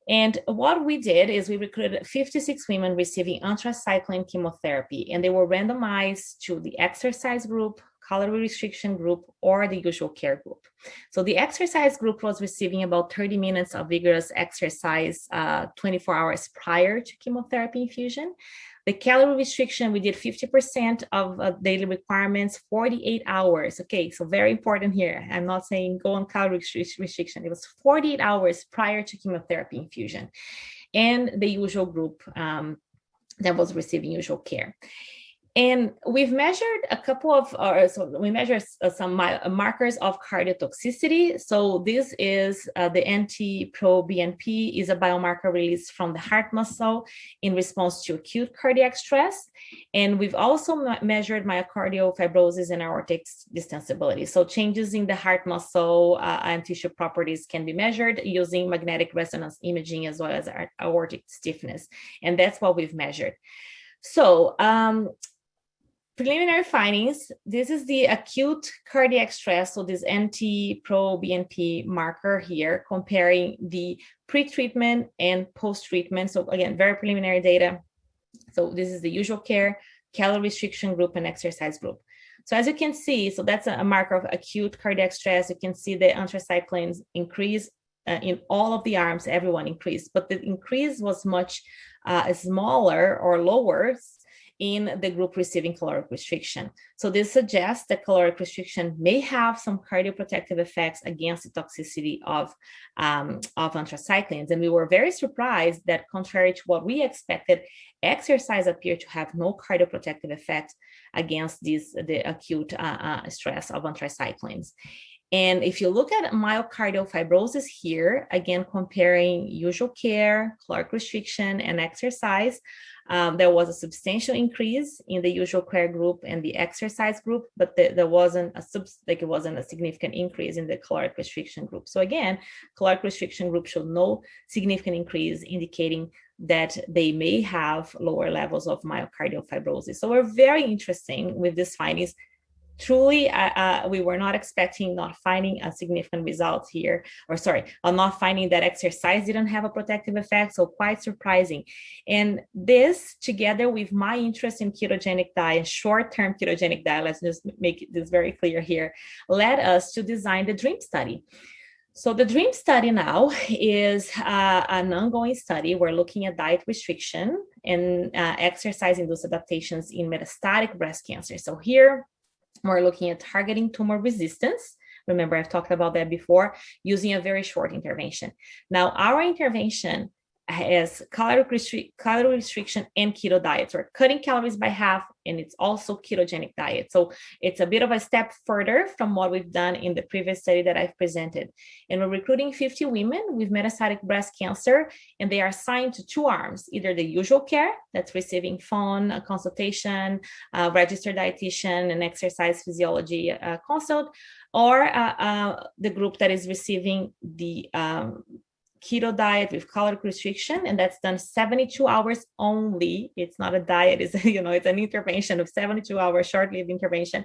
And what we did is we recruited 56 women receiving anthracycline chemotherapy, and they were randomized to the exercise group, calorie restriction group, or the usual care group. So the exercise group was receiving about 30 minutes of vigorous exercise 24 hours prior to chemotherapy infusion. The calorie restriction, we did 50% of daily requirements, 48 hours. Okay, so very important here. I'm not saying go on calorie restriction. It was 48 hours prior to chemotherapy infusion. And the usual group that was receiving usual care. And we've measured a couple of, we measured some markers of cardiotoxicity. So this is the NT-proBNP is a biomarker released from the heart muscle in response to acute cardiac stress. And we've also measured myocardial fibrosis and aortic distensibility. So changes in the heart muscle and tissue properties can be measured using magnetic resonance imaging as well as aortic stiffness. And that's what we've measured. So, preliminary findings, this is the acute cardiac stress, so this NT-proBNP marker here, comparing the pre-treatment and post-treatment. So again, very preliminary data. So this is the usual care, calorie restriction group, and exercise group. So as you can see, so that's a marker of acute cardiac stress. You can see the anthracyclines increase in all of the arms, everyone increased, but the increase was much smaller or lower in the group receiving caloric restriction. So this suggests that caloric restriction may have some cardioprotective effects against the toxicity of anthracyclines. And we were very surprised that, contrary to what we expected, exercise appeared to have no cardioprotective effect against the acute stress of anthracyclines. And if you look at myocardial fibrosis here, again, comparing usual care, caloric restriction, and exercise, there was a substantial increase in the usual care group and the exercise group, but there wasn't it wasn't a significant increase in the caloric restriction group. So again, caloric restriction group showed no significant increase, indicating that they may have lower levels of myocardial fibrosis. So we're very interesting with these findings. Truly, we were not expecting not finding a significant result here, not finding that exercise didn't have a protective effect, so quite surprising. And this, together with my interest in ketogenic diet, short-term ketogenic diet, let's just make this very clear here, led us to design the DREAM study. So the DREAM study now is an ongoing study. We're looking at diet restriction and exercise-induced adaptations in metastatic breast cancer. So here, we're looking at targeting tumor resistance. Remember, I've talked about that before, using a very short intervention. Now, our intervention has calorie restriction and keto diets. We're cutting calories by half, and it's also ketogenic diet. So it's a bit of a step further from what we've done in the previous study that I've presented. And we're recruiting 50 women with metastatic breast cancer, and they are assigned to two arms, either the usual care, that's receiving phone consultation, registered dietitian, and exercise physiology consult, or the group that is receiving the keto diet with caloric restriction, and that's done 72 hours only. It's not a diet, it's an intervention of 72 hours, short-lived intervention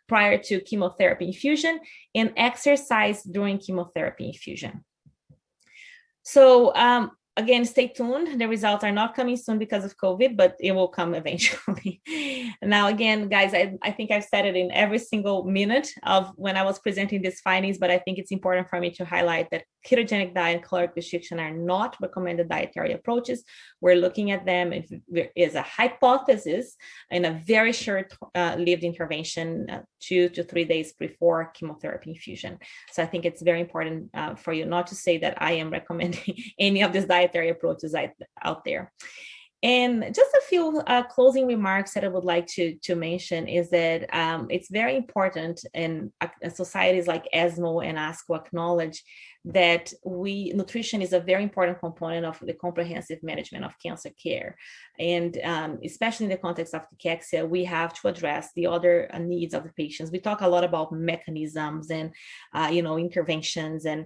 prior to chemotherapy infusion, and exercise during chemotherapy infusion. So again, stay tuned. The results are not coming soon because of COVID, but it will come eventually. Now, again, guys, I think I've said it in every single minute of when I was presenting these findings, but I think it's important for me to highlight that ketogenic diet and caloric restriction are not recommended dietary approaches. We're looking at them as a hypothesis in a very short-lived intervention, 2 to 3 days before chemotherapy infusion. So I think it's very important for you not to say that I am recommending any of these dietary approaches out there. And just a few closing remarks that I would like to mention is that it's very important, and societies like ESMO and ASCO acknowledge that nutrition is a very important component of the comprehensive management of cancer care. And especially in the context of cachexia, we have to address the other needs of the patients. We talk a lot about mechanisms and, interventions and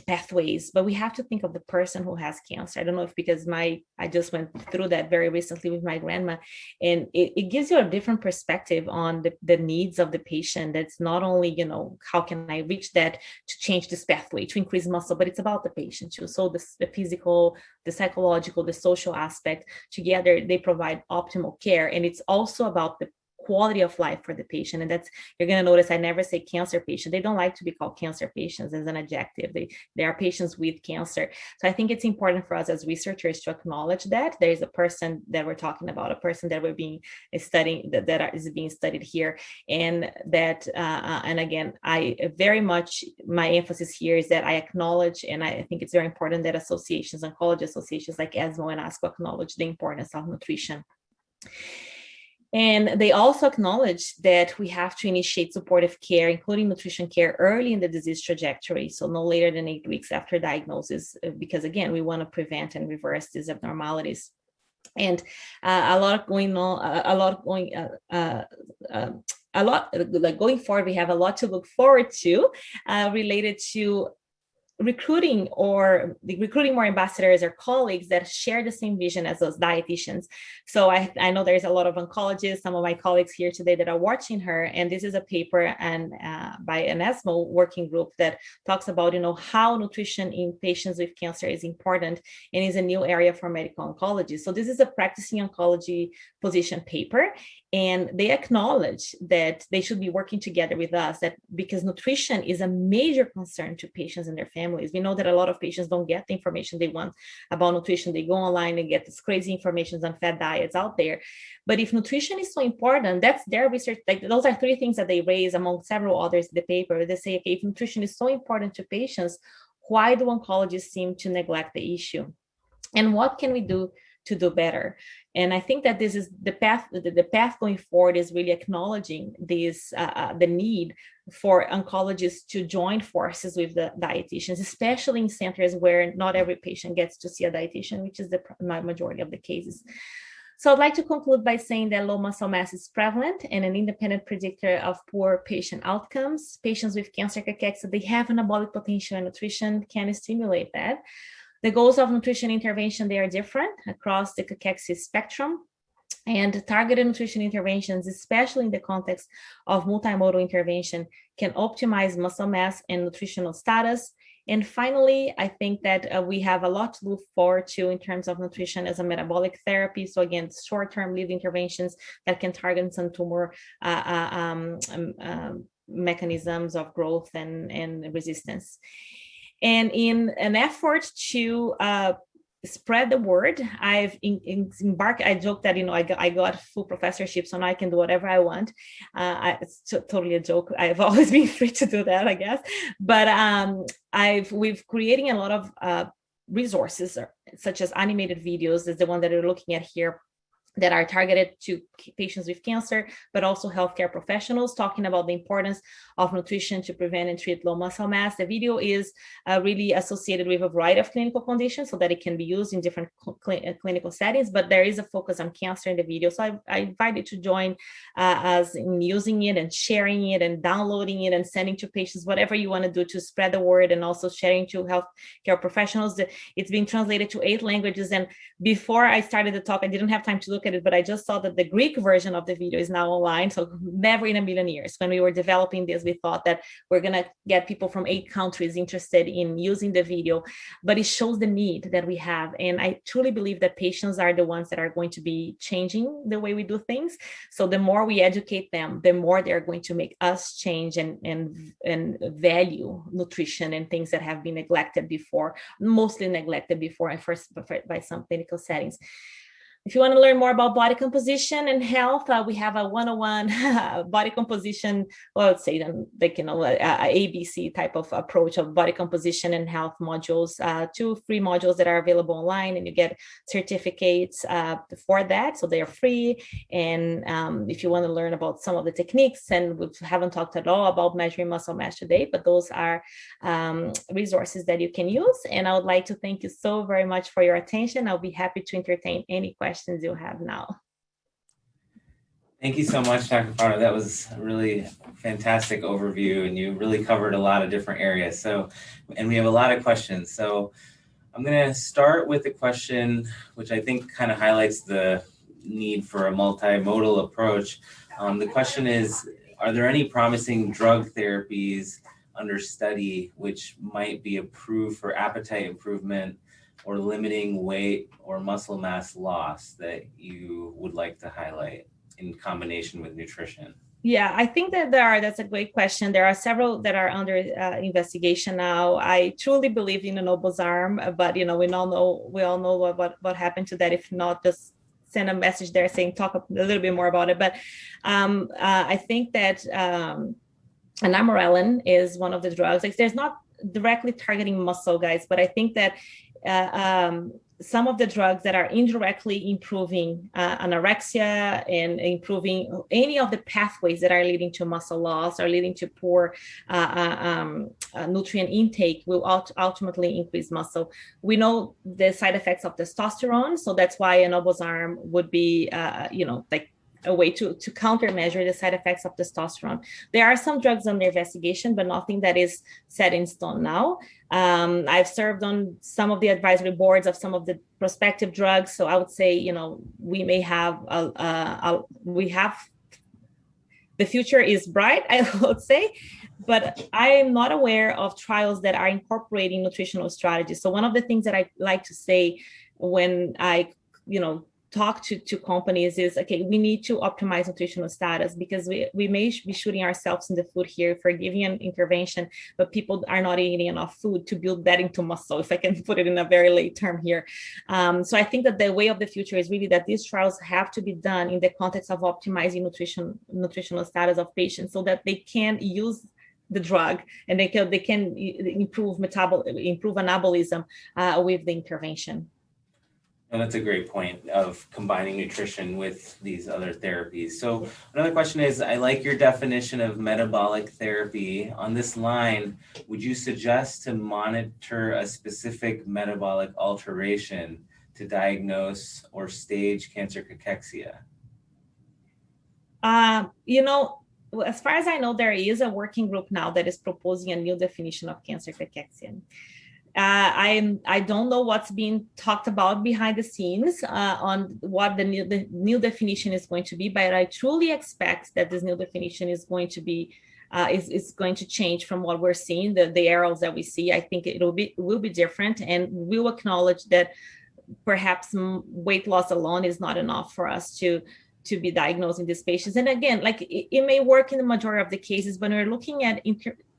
pathways, but we have to think of the person who has cancer. I don't know if because I just went through that very recently with my grandma, and it gives you a different perspective on the needs of the patient. That's not only, how can I reach that to change this pathway, to increase muscle, but it's about the patient too. So the physical, the psychological, the social aspect, together they provide optimal care. And it's also about the quality of life for the patient. And that's, you're going to notice I never say cancer patient. They don't like to be called cancer patients as an adjective. They are patients with cancer. So I think it's important for us as researchers to acknowledge that there is a person that we're talking about, a person that we're being studying, that is being studied here. And that, and again, my emphasis here is that I acknowledge, and I think it's very important that oncology associations like ESMO and ASCO acknowledge the importance of nutrition. And they also acknowledge that we have to initiate supportive care, including nutrition care, early in the disease trajectory, so no later than 8 weeks after diagnosis, because again, we want to prevent and reverse these abnormalities. And a lot going forward, we have a lot to look forward to related to recruiting more ambassadors or colleagues that share the same vision as those dietitians. So I know there's a lot of oncologists, some of my colleagues here today that are watching her, and this is a paper by an ESMO working group that talks about, how nutrition in patients with cancer is important and is a new area for medical oncology. So this is a practicing oncology position paper, and they acknowledge that they should be working together with us, that because nutrition is a major concern to patients and their families. We know that a lot of patients don't get the information they want about nutrition. They go online and get this crazy information on fad diets out there. But if nutrition is so important, that's their research. Like, those are 3 things that they raise among several others in the paper. They say, okay, if nutrition is so important to patients, why do oncologists seem to neglect the issue? And what can we do to do better? And I think that this is the path. The path going forward is really acknowledging this, the need for oncologists to join forces with the dietitians, especially in centers where not every patient gets to see a dietitian, which is the majority of the cases. So I'd like to conclude by saying that low muscle mass is prevalent and an independent predictor of poor patient outcomes. Patients with cancer cachexia, they have anabolic potential, and nutrition can stimulate that. The goals of nutrition intervention, they are different across the cachexia spectrum, and targeted nutrition interventions, especially in the context of multimodal intervention, can optimize muscle mass and nutritional status. And finally, I think that we have a lot to look forward to in terms of nutrition as a metabolic therapy. So again, short-term lived interventions that can target some tumor mechanisms of growth and resistance. And in an effort to spread the word, I've embarked. I joke that I got full professorship, so now I can do whatever I want. It's totally a joke. I've always been free to do that, I guess. But we've creating a lot of resources, such as animated videos, is the one that we're looking at here, that are targeted to patients with cancer, but also healthcare professionals, talking about the importance of nutrition to prevent and treat low muscle mass. The video is really associated with a variety of clinical conditions so that it can be used in different clinical settings, but there is a focus on cancer in the video. So I invite you to join us in using it and sharing it and downloading it and sending to patients, whatever you want to do to spread the word, and also sharing to healthcare professionals. It's been translated to 8 languages. And before I started the talk, I didn't have time to look at it, but I just saw that the Greek version of the video is now online. So never in a million years, when we were developing this, we thought that we're going to get people from 8 countries interested in using the video, but it shows the need that we have. And I truly believe that patients are the ones that are going to be changing the way we do things. So the more we educate them, the more they're going to make us change and value nutrition and things that have been neglected before, mostly neglected before, and first by some clinical settings. If you want to learn more about body composition and health, we have a 101 body composition, well, I would say ABC type of approach of body composition and health modules, 2 free modules that are available online, and you get certificates for that. So they are free. And if you want to learn about some of the techniques, and we haven't talked at all about measuring muscle mass today, but those are resources that you can use. And I would like to thank you so very much for your attention. I'll be happy to entertain any questions you have now. Thank you so much, Dr. Prado. That was a really fantastic overview, and you really covered a lot of different areas. And we have a lot of questions. So I'm going to start with a question, which I think kind of highlights the need for a multimodal approach. The question is, are there any promising drug therapies under study which might be approved for appetite improvement or limiting weight or muscle mass loss that you would like to highlight in combination with nutrition? Yeah, I think that that's a great question. There are several that are under investigation now. I truly believe in enobosarm, but we all know what happened to that. If not, just send a message there saying talk a little bit more about it. But I think that anamorelan is one of the drugs. Like, there's not directly targeting muscle, guys, but I think that some of the drugs that are indirectly improving anorexia and improving any of the pathways that are leading to muscle loss or leading to poor nutrient intake will ultimately increase muscle. We know the side effects of testosterone, so that's why enobosarm would be, like a way to countermeasure the side effects of testosterone. There are some drugs under investigation, but nothing that is set in stone now. I've served on some of the advisory boards of some of the prospective drugs. So I would say, we may have, the future is bright, I would say, but I am not aware of trials that are incorporating nutritional strategies. So one of the things that I like to say when I, talk to companies is, okay, we need to optimize nutritional status, because we may be shooting ourselves in the foot here for giving an intervention, but people are not eating enough food to build that into muscle, if I can put it in a very late term here. So I think that the way of the future is really that these trials have to be done in the context of optimizing nutritional status of patients, so that they can use the drug and they can improve anabolism with the intervention. And that's a great point of combining nutrition with these other therapies. So another question is, I like your definition of metabolic therapy. On this line, would you suggest to monitor a specific metabolic alteration to diagnose or stage cancer cachexia? As far as I know, there is a working group now that is proposing a new definition of cancer cachexia. I don't know what's being talked about behind the scenes on what the new definition is going to be, but I truly expect that this new definition is going to be is going to change from what we're seeing, the arrows that we see. I think it will be different, and we'll acknowledge that perhaps weight loss alone is not enough for us to be diagnosing these patients. And again, like it may work in the majority of the cases, but when we're looking at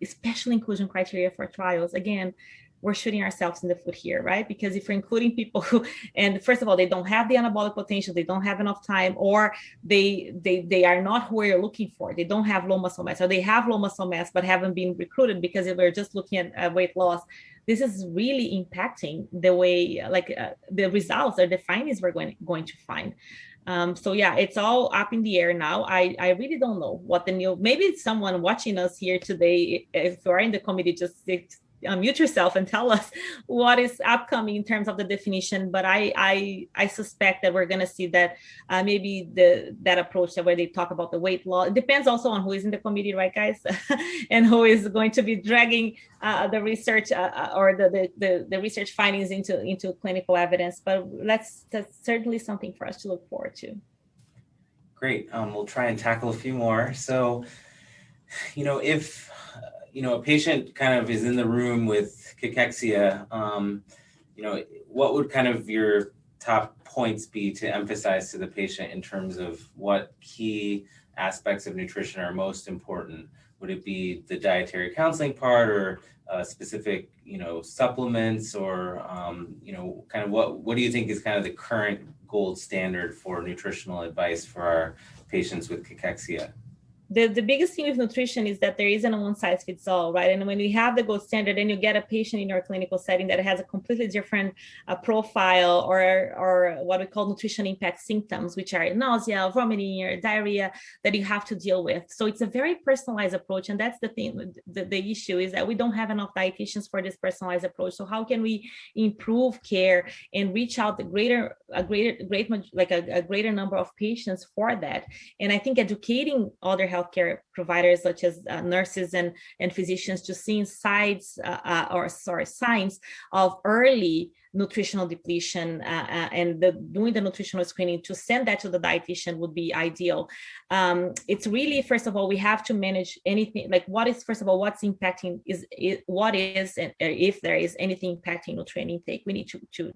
especially inclusion criteria for trials, again, we're shooting ourselves in the foot here, right? Because if we're including people who, and first of all, they don't have the anabolic potential, they don't have enough time, or they are not who we're looking for. They don't have low muscle mass, or they have low muscle mass but haven't been recruited because we're just looking at weight loss. This is really impacting the way, the results or the findings we're going to find. So yeah, it's all up in the air now. I really don't know what maybe someone watching us here today, if you're in the committee, just unmute yourself and tell us what is upcoming in terms of the definition. But I suspect that we're going to see that maybe that approach where they talk about the weight loss. It depends also on who is in the committee, right, guys? And who is going to be dragging the research or the research findings into clinical evidence. But that's certainly something for us to look forward to. Great. We'll try and tackle a few more. So, if a patient kind of is in the room with cachexia, what would kind of your top points be to emphasize to the patient in terms of what key aspects of nutrition are most important? Would it be the dietary counseling part, or specific, supplements, or, kind of what do you think is kind of the current gold standard for nutritional advice for our patients with cachexia? The biggest thing with nutrition is that there isn't a one size fits all, right? And when you have the gold standard and you get a patient in your clinical setting that has a completely different profile or what we call nutrition impact symptoms, which are nausea, vomiting, or diarrhea that you have to deal with. So it's a very personalized approach. And that's the thing, the issue is that we don't have enough dietitians for this personalized approach. So how can we improve care and reach out a greater number of patients for that? And I think educating other healthcare providers such as nurses and physicians to see signs of early nutritional depletion and doing the nutritional screening to send that to the dietitian would be ideal. It's really, first of all, we have to manage anything like what's impacting and if there is anything impacting nutrient intake, we need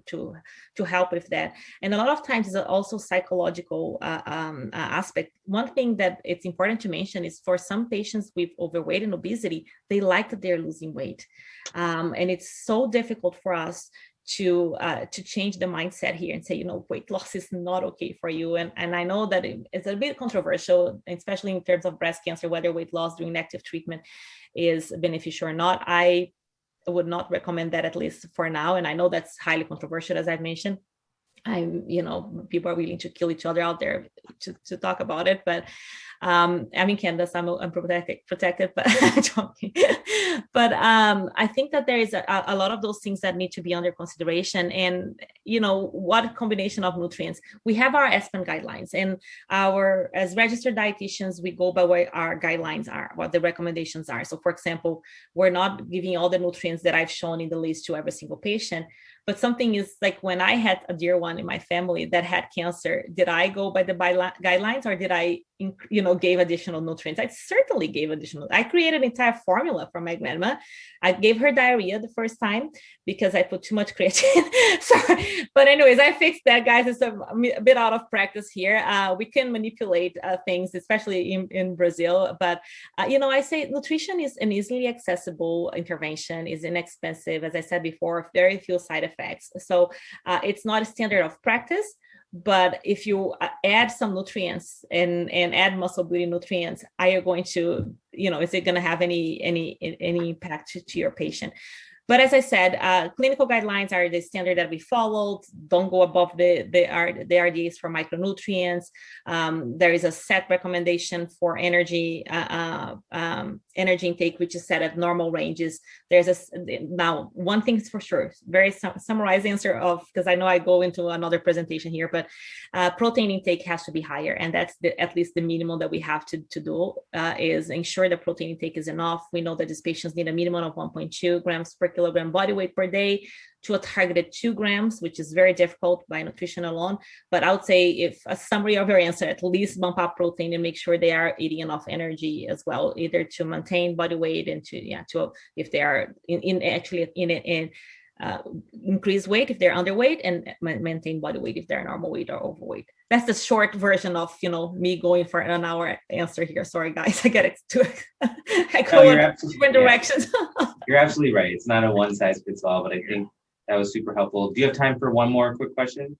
to help with that. And a lot of times it's also psychological aspect. One thing that it's important to mention is for some patients with overweight and obesity, they like that they're losing weight. And it's so difficult for us to change the mindset here and say, weight loss is not okay for you. And I know that it's a bit controversial, especially in terms of breast cancer, whether weight loss during active treatment is beneficial or not. I would not recommend that, at least for now. And I know that's highly controversial, as I've mentioned. People are willing to kill each other out there to talk about it, but I'm in Canada, so I'm protected, but but I think that there is a lot of those things that need to be under consideration. And what combination of nutrients. We have our Aspen guidelines, and as registered dietitians, we go by what our guidelines are, what the recommendations are. So for example, we're not giving all the nutrients that I've shown in the list to every single patient. But something is like, when I had a dear one in my family that had cancer, did I go by the guidelines, or did I, gave additional nutrients? I certainly gave additional. I created an entire formula for my grandma. I gave her diarrhea the first time because I put too much creatine. Sorry. But anyways, I fixed that, guys. It's a bit out of practice here. We can manipulate things, especially in Brazil. But, I say nutrition is an easily accessible intervention, is inexpensive. As I said before, very few side effects. So it's not a standard of practice. But if you add some nutrients and add muscle building nutrients, are you going to, is it going to have any impact to your patient? But as I said, clinical guidelines are the standard that we followed. Don't go above the RDAs for micronutrients. There is a set recommendation for energy intake, which is set at normal ranges. Now, one thing is for sure, very summarized answer because I know I go into another presentation here, but protein intake has to be higher. And that's at least the minimum that we have to do, is ensure the protein intake is enough. We know that these patients need a minimum of 1.2 grams per kilogram body weight per day to a targeted 2 grams, which is very difficult by nutrition alone. But I would say, if a summary of your answer, at least bump up protein and make sure they are eating enough energy as well, either to maintain body weight and to if they are increase weight if they're underweight, and maintain body weight if they're normal weight or overweight. That's the short version of me going for an hour answer here. Sorry guys, I get it too. I go in different directions. You're absolutely right. It's not a one size fits all, but I think that was super helpful. Do you have time for one more quick question?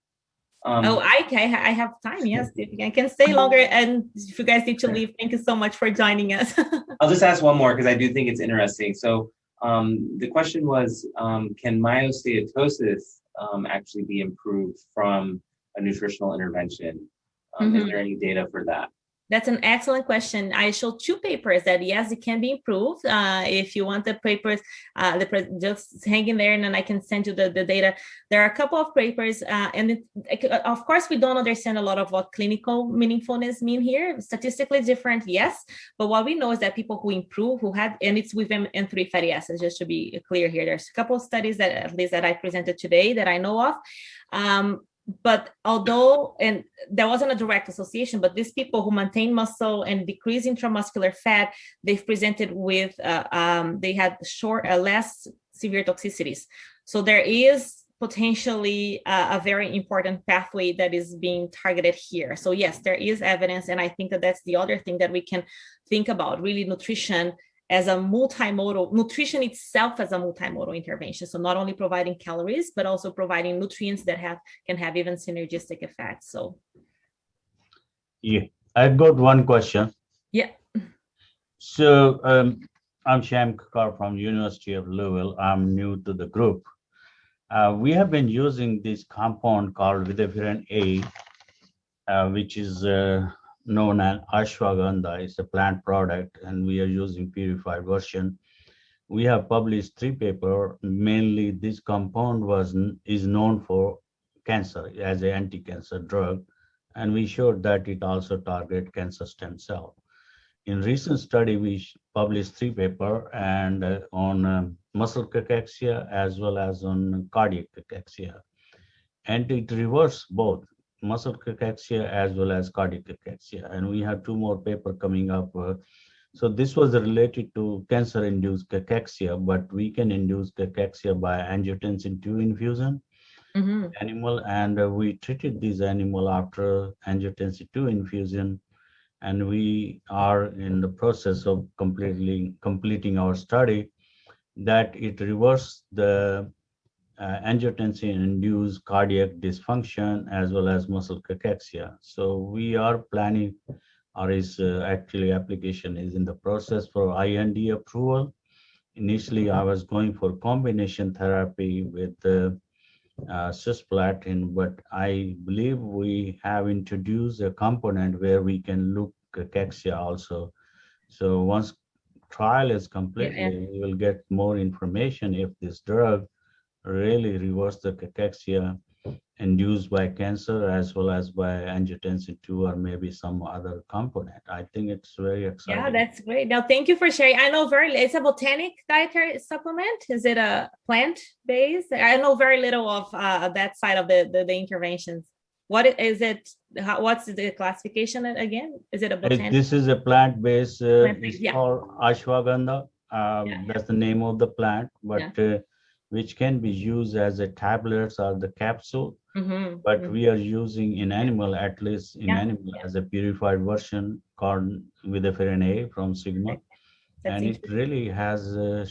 I have time. Yes, I can stay longer. And if you guys need to leave, thank you so much for joining us. I'll just ask one more because I do think it's interesting. So the question was, can myosteatosis actually be improved from a nutritional intervention? Is there any data for that? That's an excellent question. I showed 2 papers that, yes, it can be improved. If you want the papers, just hang in there and then I can send you the data. There are a couple of papers, of course, we don't understand a lot of what clinical meaningfulness mean here. Statistically different, yes. But what we know is that people who improve, and it's with M3 fatty acids, just to be clear here, there's a couple of studies that, at least that I presented today, that I know of. But although, and there wasn't a direct association, but these people who maintain muscle and decrease intramuscular fat, they've presented with, they had less severe toxicities. So there is potentially a very important pathway that is being targeted here. So yes, there is evidence. And I think that that's the other thing that we can think about, really, nutrition as a nutrition itself as a multimodal intervention. So not only providing calories, but also providing nutrients that can have even synergistic effects. So yeah, I've got one question. Yeah. So I'm Shyam Kakar from University of Louisville. I'm new to the group. We have been using this compound called Vidoflurin A, which is known as ashwagandha. It's a plant product, and we are using purified version. We have published 3 papers. Mainly, this compound is known for cancer as an anti-cancer drug, and we showed that it also targets cancer stem cell. In recent study, we published 3 papers, and on muscle cachexia as well as on cardiac cachexia, and it reverses both muscle cachexia as well as cardiac cachexia. And we have 2 more papers coming up. So this was related to cancer-induced cachexia, but we can induce cachexia by angiotensin II infusion animal, and we treated this animal after angiotensin II infusion, and we are in the process of completing our study that it reversed the angiotensin-induced cardiac dysfunction as well as muscle cachexia. So we are planning, or is actually application is in the process for IND approval, initially I was going for combination therapy with cisplatin, but I believe we have introduced a component where we can look cachexia also. So once trial is completely, we will get more information if this drug really reverse the cachexia induced by cancer as well as by angiotensin 2 or maybe some other component. I think it's very exciting. Yeah, that's great. Now, thank you for sharing. I know it's a botanic dietary supplement. Is it a plant-based? I know very little of that side of the interventions. What is it? What's the classification again? Is it a botanic? This is a plant-based, it's yeah. called ashwagandha. That's the name of the plant, but which can be used as a tablets or the capsule. But we are using in animal, at least in animal, as a purified version called Vidoflurin A from Sigma. And it really has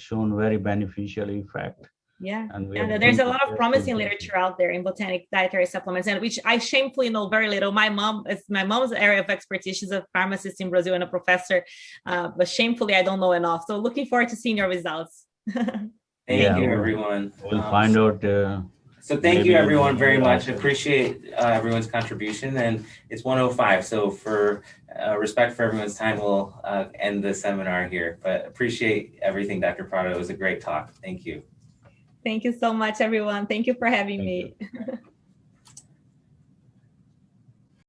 shown very beneficial effect. Yeah, and there's a lot of promising literature out there in botanic dietary supplements, and which I shamefully know very little. My mom's area of expertise. She's a pharmacist in Brazil and a professor, but shamefully I don't know enough. So looking forward to seeing your results. Thank you, everyone. We'll find out. So thank you, everyone, very much. Appreciate everyone's contribution. And it's 1:05, so for respect for everyone's time, we'll end the seminar here. But appreciate everything, Dr. Prado. It was a great talk. Thank you. Thank you so much, everyone. Thank you for having me.